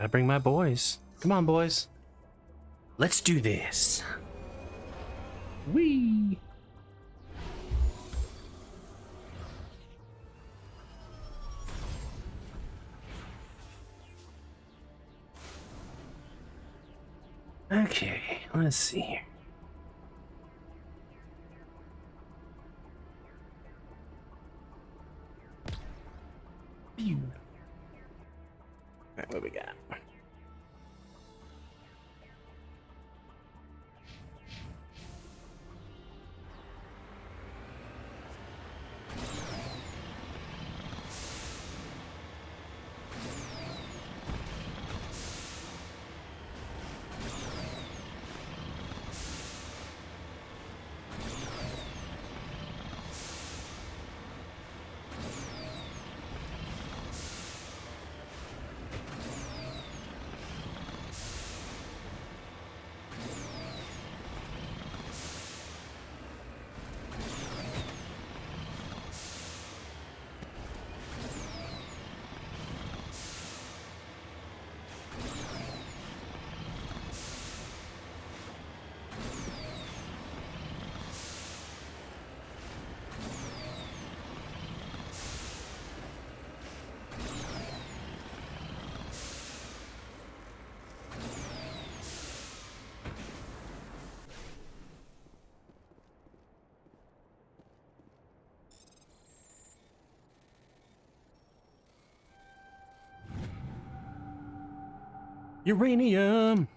S1: I bring my boys. Come on, boys. Let's do this. Whee! Okay, let's see here. Phew. Alright, what we got? Uranium!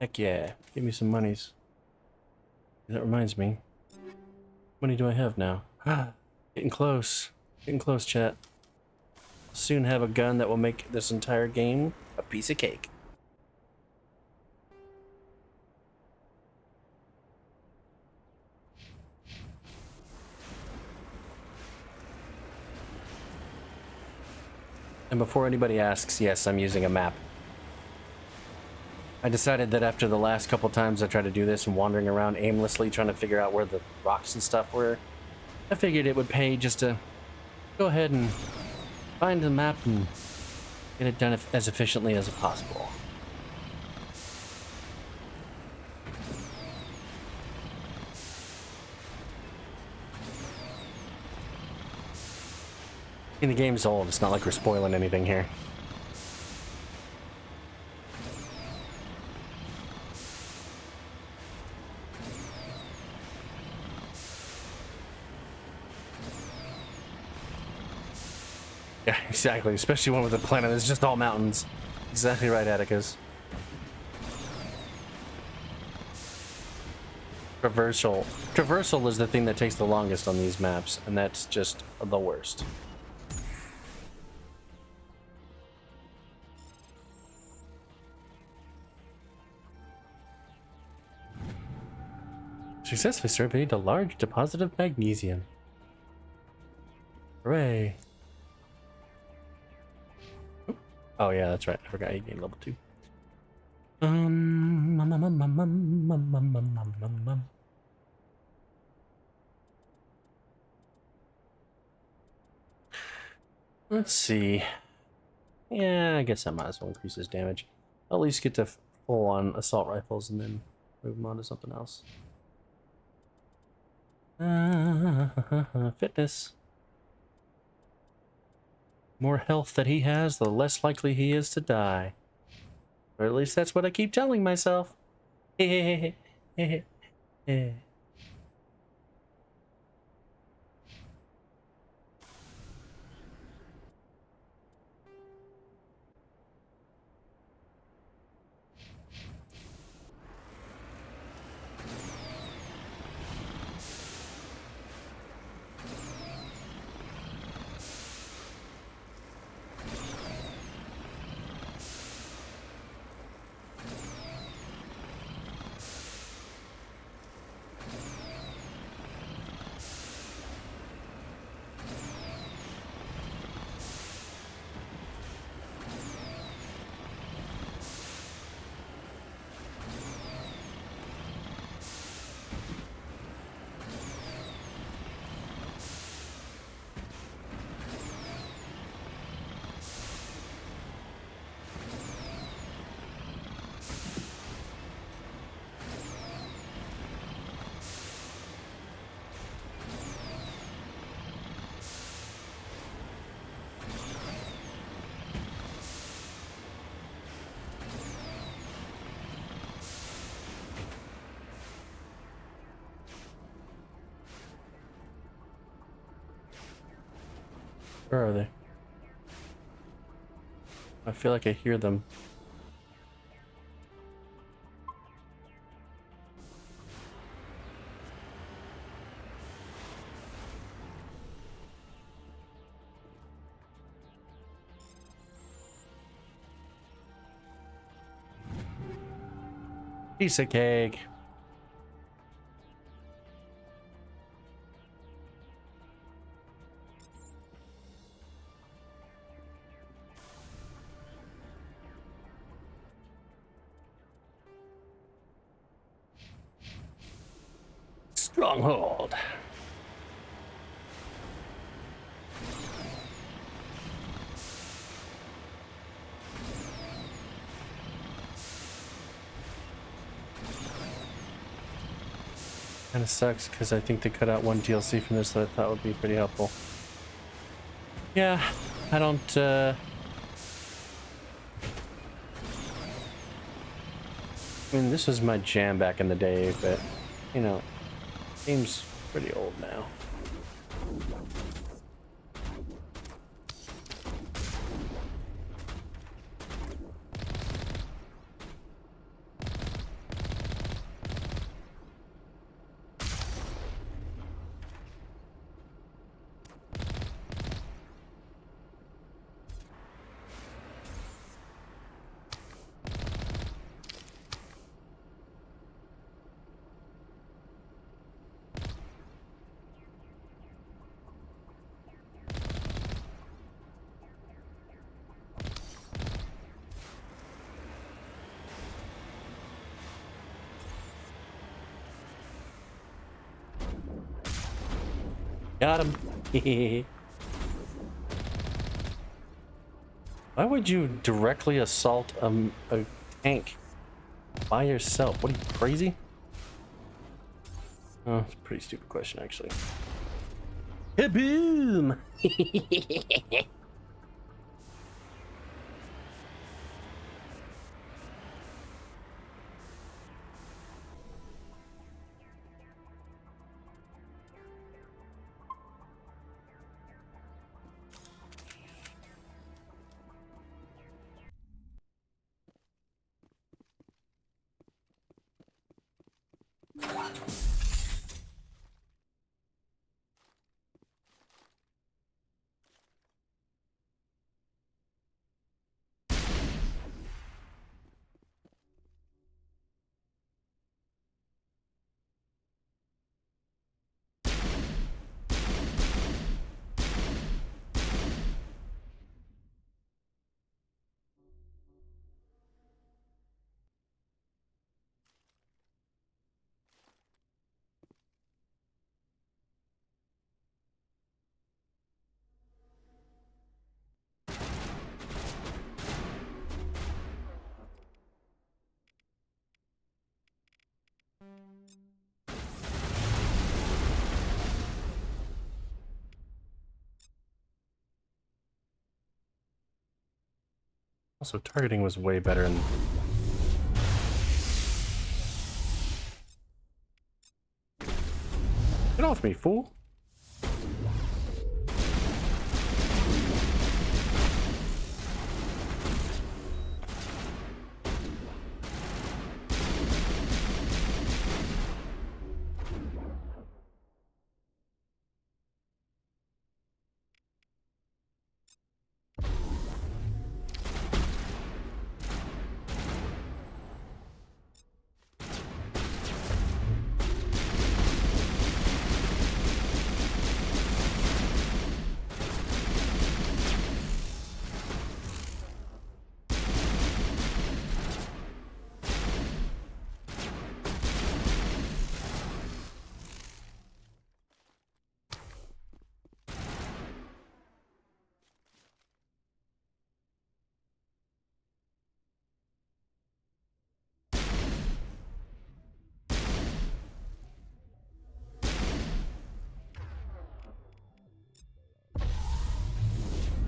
S1: Heck yeah, give me some monies. That reminds me. What money do I have now? Getting close. Getting close, chat. Soon have a gun that will make this entire game a piece of cake. And before anybody asks, yes, I'm using a map. I decided that after the last couple times I tried to do this and wandering around aimlessly trying to figure out where the rocks and stuff were, I figured it would pay just to go ahead and find the map and get it done as efficiently as possible. And the game's old, it's not like we're spoiling anything here. Yeah, exactly, especially one with a planet that's just all mountains. Exactly right, Atticus. Traversal. Traversal is the thing that takes the longest on these maps, and that's just the worst. Successfully surveyed a large deposit of magnesium. Hooray. Oh yeah, that's right. I forgot you gained level 2. Let's see. Yeah, I guess I might as well increase his damage. I'll at least get to full-on assault rifles and then move him on to something else. Fitness. More health that he has, the less likely he is to die. Or at least that's what I keep telling myself. Where are they? I feel like I hear them. Piece of cake. Stronghold. Kind of sucks because I think they cut out one DLC from this that I thought would be pretty helpful. Yeah, I don't, I mean, this was my jam back in the day, but, you know, game's pretty old now. Got him. Why would you directly assault a tank by yourself? What are you, crazy? Oh, it's a pretty stupid question, actually. Kaboom! Also, targeting was way better in... Get off me, fool!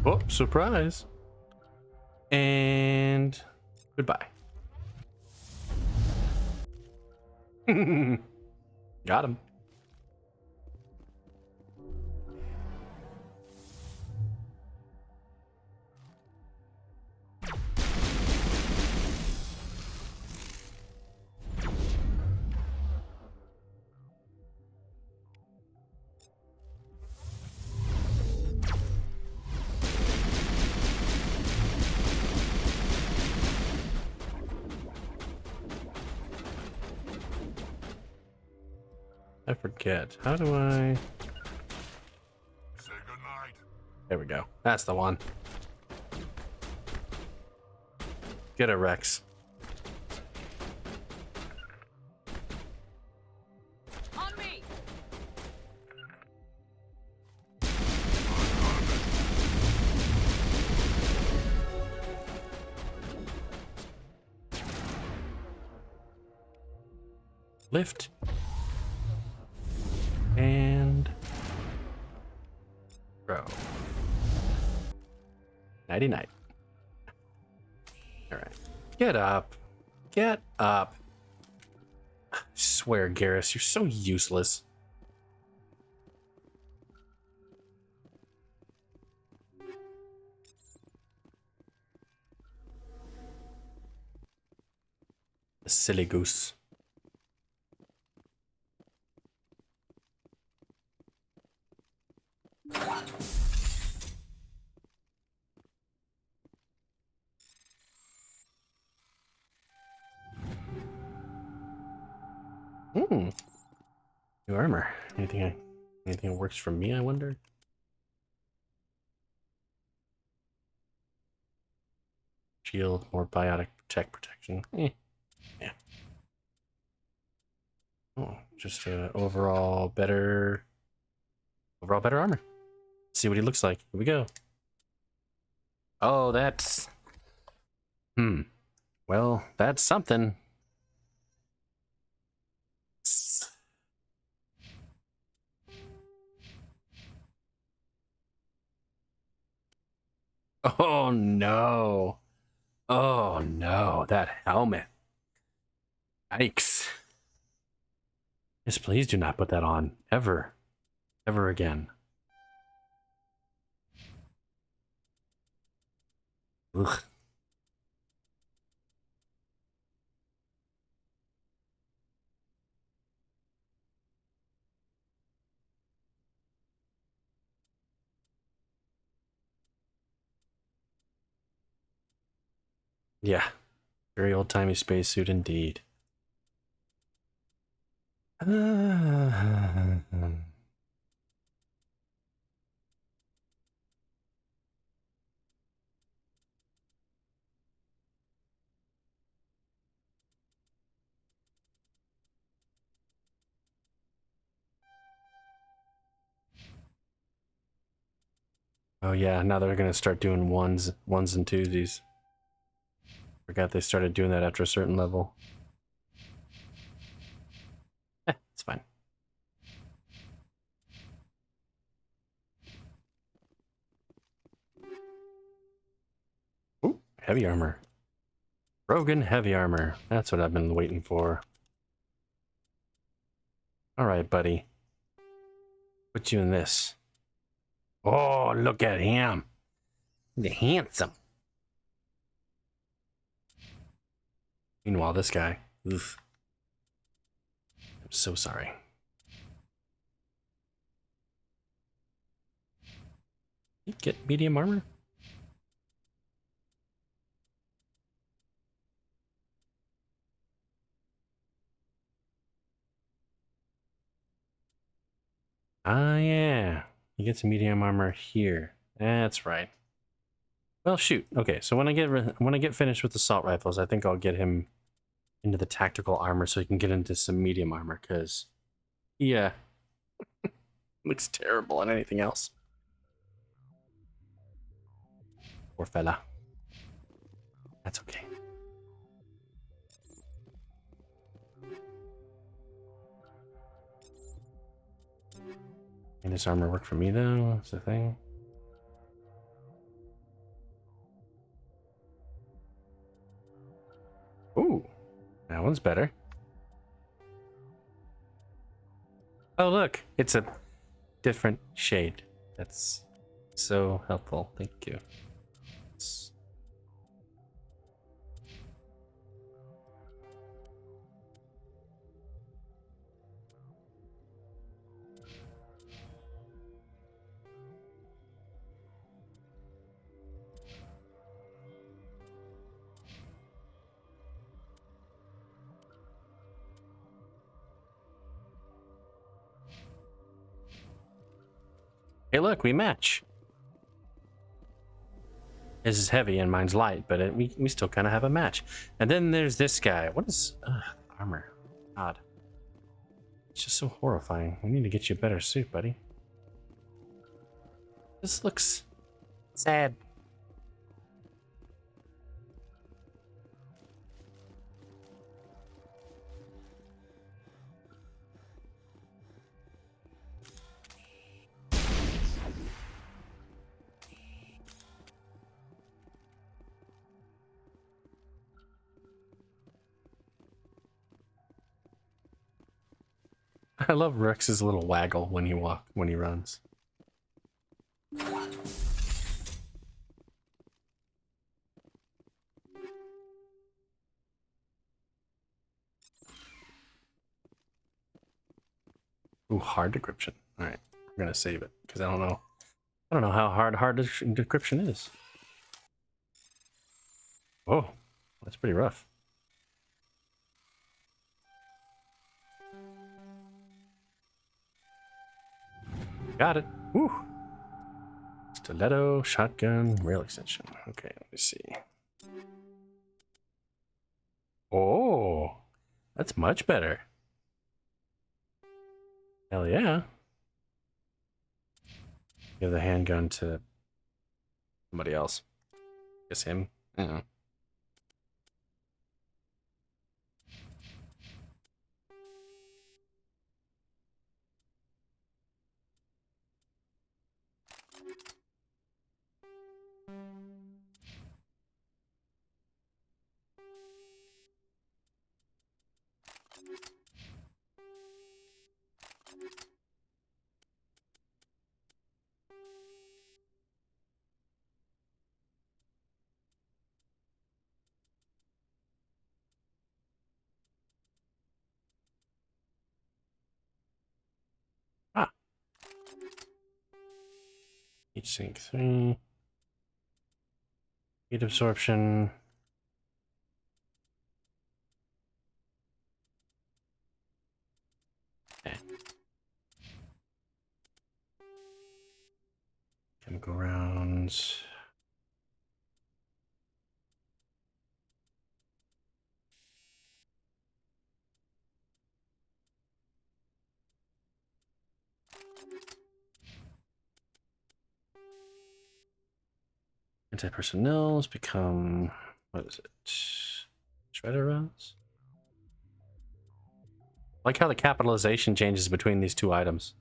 S1: Oh, surprise. And goodbye. Got him. I forget. How do I...
S5: Say goodnight.
S1: There we go. That's the one. Get a Rex.
S12: On me!
S1: Lift. And... throw. Nighty-night. Alright. Get up. Get up. I swear, Garrus, you're so useless. A silly goose. Hmm. New armor. Anything that works for me, I wonder? Shield, more biotic protection. Yeah. Oh, just overall better armor. Let's see what he looks like. Here we go. Oh, that's... Well, that's something. Oh no. Oh no, that helmet. Yikes. Yes, please do not put that on. Ever. Ever again. Ugh. Yeah. Very old-timey spacesuit indeed. Oh yeah, now they're gonna start doing ones and twosies. Forgot they started doing that after a certain level. It's fine. Ooh, heavy armor. Rogan heavy armor. That's what I've been waiting for. Alright, buddy. Put you in this. Oh, look at him. The handsome. Meanwhile, this guy. Oof. I'm so sorry. You get medium armor? Ah, yeah. You get some medium armor here. That's right. Well, shoot. Okay, so when I get finished with the assault rifles, I think I'll get him into the tactical armor so he can get into some medium armor, because yeah, looks terrible on anything else. Poor fella. That's okay. And this armor work for me though? That's the thing. Ooh, that one's better. Oh look, it's a different shade. That's so helpful. Thank you. Hey, look, we match. His is heavy and mine's light, but we still kind of have a match. And then there's this guy. What is armor? God. It's just so horrifying. We need to get you a better suit, buddy. This looks sad. I love Rex's little waggle when he runs. Ooh, hard decryption. All right, I'm gonna save it because I don't know how hard decryption is. Oh, that's pretty rough. Got it. Woo. Stiletto, shotgun, rail extension. Okay, let me see. Oh, that's much better. Hell yeah. Give the handgun to somebody else. Guess him. I don't know. Ah. Heat sink 3. Heat absorption. Okay. Chemical rounds. Anti-personnels become, what is it? Shredder rounds? I like how the capitalization changes between these two items.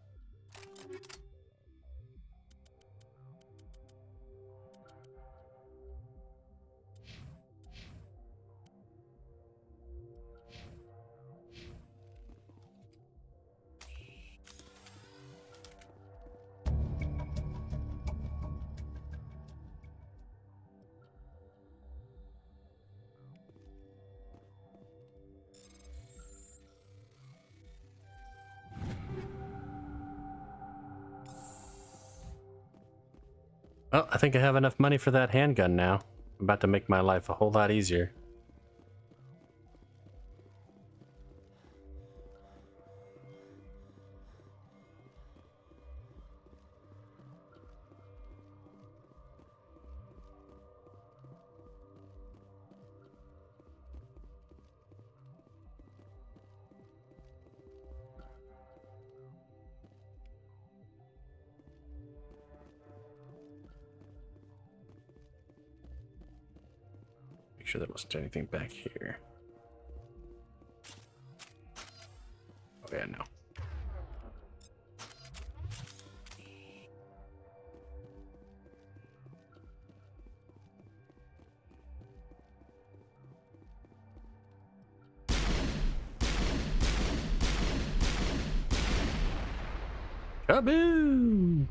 S1: Well, I think I have enough money for that handgun now. I'm about to make my life a whole lot easier. Make sure there wasn't anything back here. Oh yeah, no. Kaboom!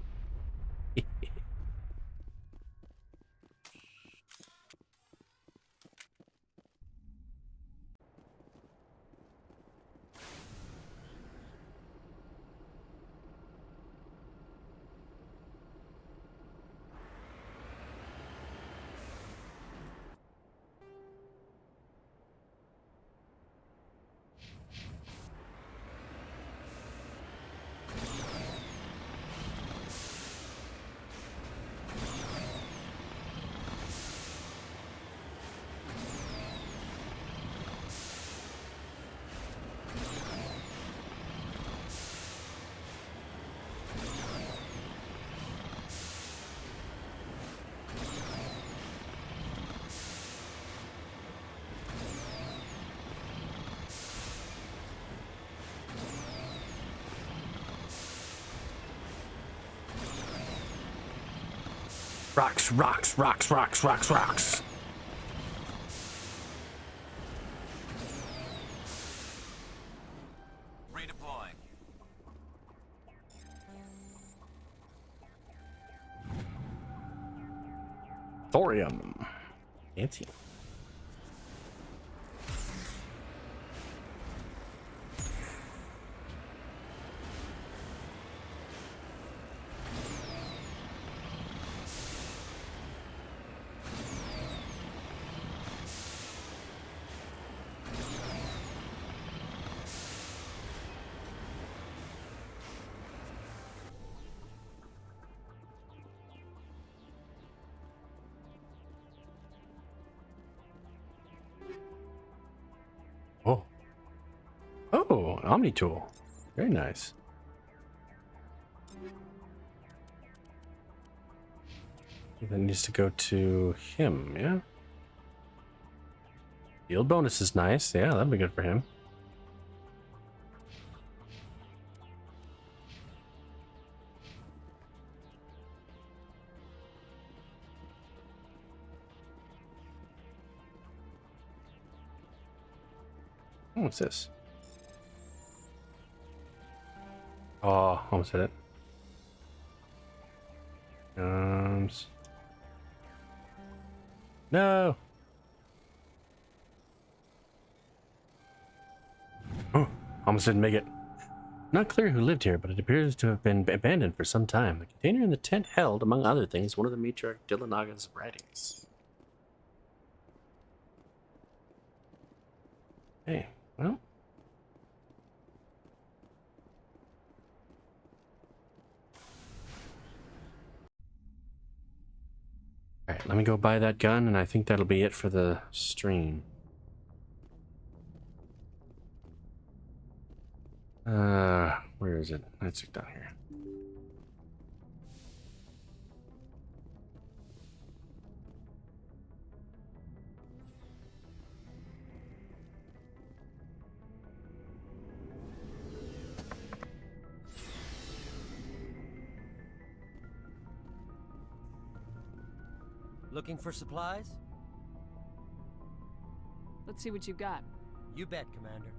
S1: Rocks, rocks, rocks, rocks, rocks, rocks.
S2: Redeploying.
S1: Thorium. Fancy. Oh. Oh, Omni tool. Very nice. That needs to go to him, yeah? Field bonus is nice. Yeah, that'd be good for him. What's this? Oh, almost hit it. No. Oh, almost didn't make it. Not clear who lived here, but it appears to have been abandoned for some time. The container in the tent held, among other things, one of the matriarch Dillanaga's writings. Hey, well. Alright, let me go buy that gun, and I think that'll be it for the stream. Where is it? Let's look down here.
S13: Looking for supplies?
S3: Let's see what you got.
S13: You bet, Commander.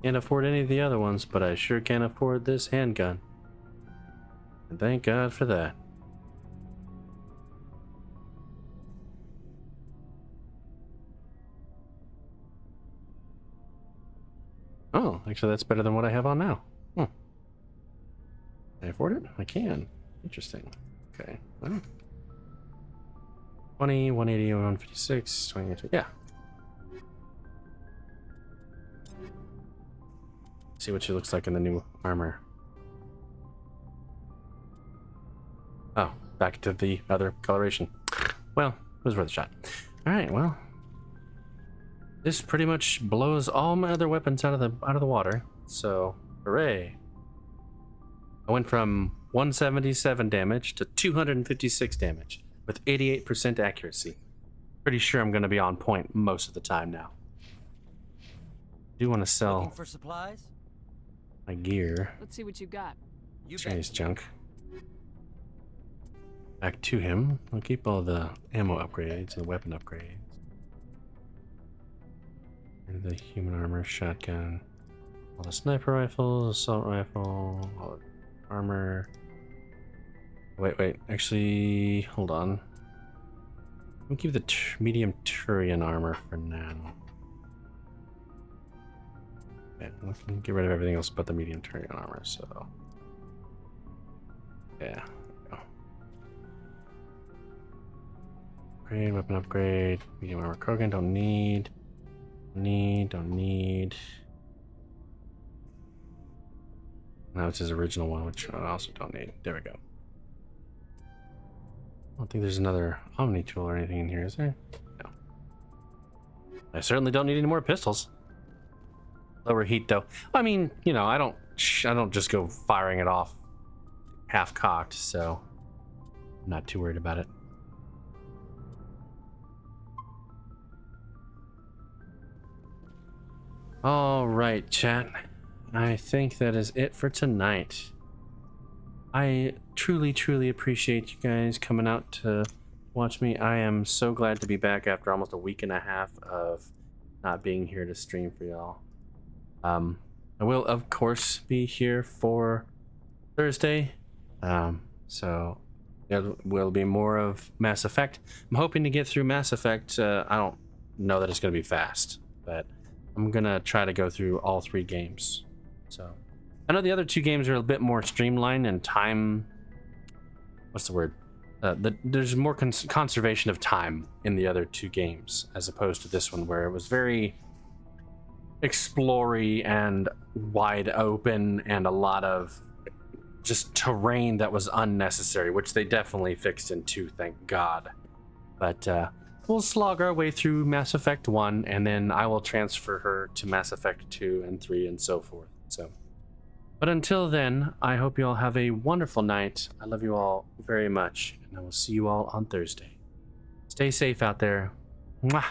S1: Can't afford any of the other ones, but I sure can afford this handgun. And thank God for that. Oh, actually that's better than what I have on now. Can I afford it? I can. Interesting. Okay. Well. 20, 180, 156, 20, yeah. See what she looks like in the new armor. Oh, back to the other coloration. Well, it was worth a shot. Alright, well. This pretty much blows all my other weapons out of the water. So, hooray. I went from 177 damage to 256 damage with 88% accuracy. Pretty sure I'm going to be on point most of the time now. I do want to sell
S13: Looking for supplies?
S1: my gear.
S3: Let's see what you got.
S1: Chinese junk. Back to him. I'll keep all the ammo upgrades and weapon upgrades. The human armor, shotgun, all the sniper rifles, assault rifle, all the armor. Wait. Actually, hold on. We'll keep the medium Turian armor for now. Okay, we can get rid of everything else but the medium Turian armor, so. Yeah, there we go. Upgrade, weapon upgrade, medium armor Korin, don't need. Don't need. Now it's his original one, which I also don't need. There we go. I don't think there's another Omni tool or anything in here, is there? No. I certainly don't need any more pistols. Lower heat, though. I mean, you know, I don't just go firing it off half cocked, so I'm not too worried about it. All right, chat. I think that is it for tonight. I truly, truly appreciate you guys coming out to watch me. I am so glad to be back after almost a week and a half of not being here to stream for y'all. I will, of course, be here for Thursday. So there will be more of Mass Effect. I'm hoping to get through Mass Effect. I don't know that it's going to be fast, but I'm going to try to go through all 3 games. So I know the other 2 games are a bit more streamlined and time... What's the word? There's more conservation of time in the other 2 games as opposed to this one, where it was very explory and wide open and a lot of just terrain that was unnecessary, which they definitely fixed in 2, thank God. But we'll slog our way through Mass Effect 1, and then I will transfer her to Mass Effect 2 and 3 and so forth. So, but until then, I hope you all have a wonderful night. I love you all very much, and I will see you all on Thursday. Stay safe out there. Mwah!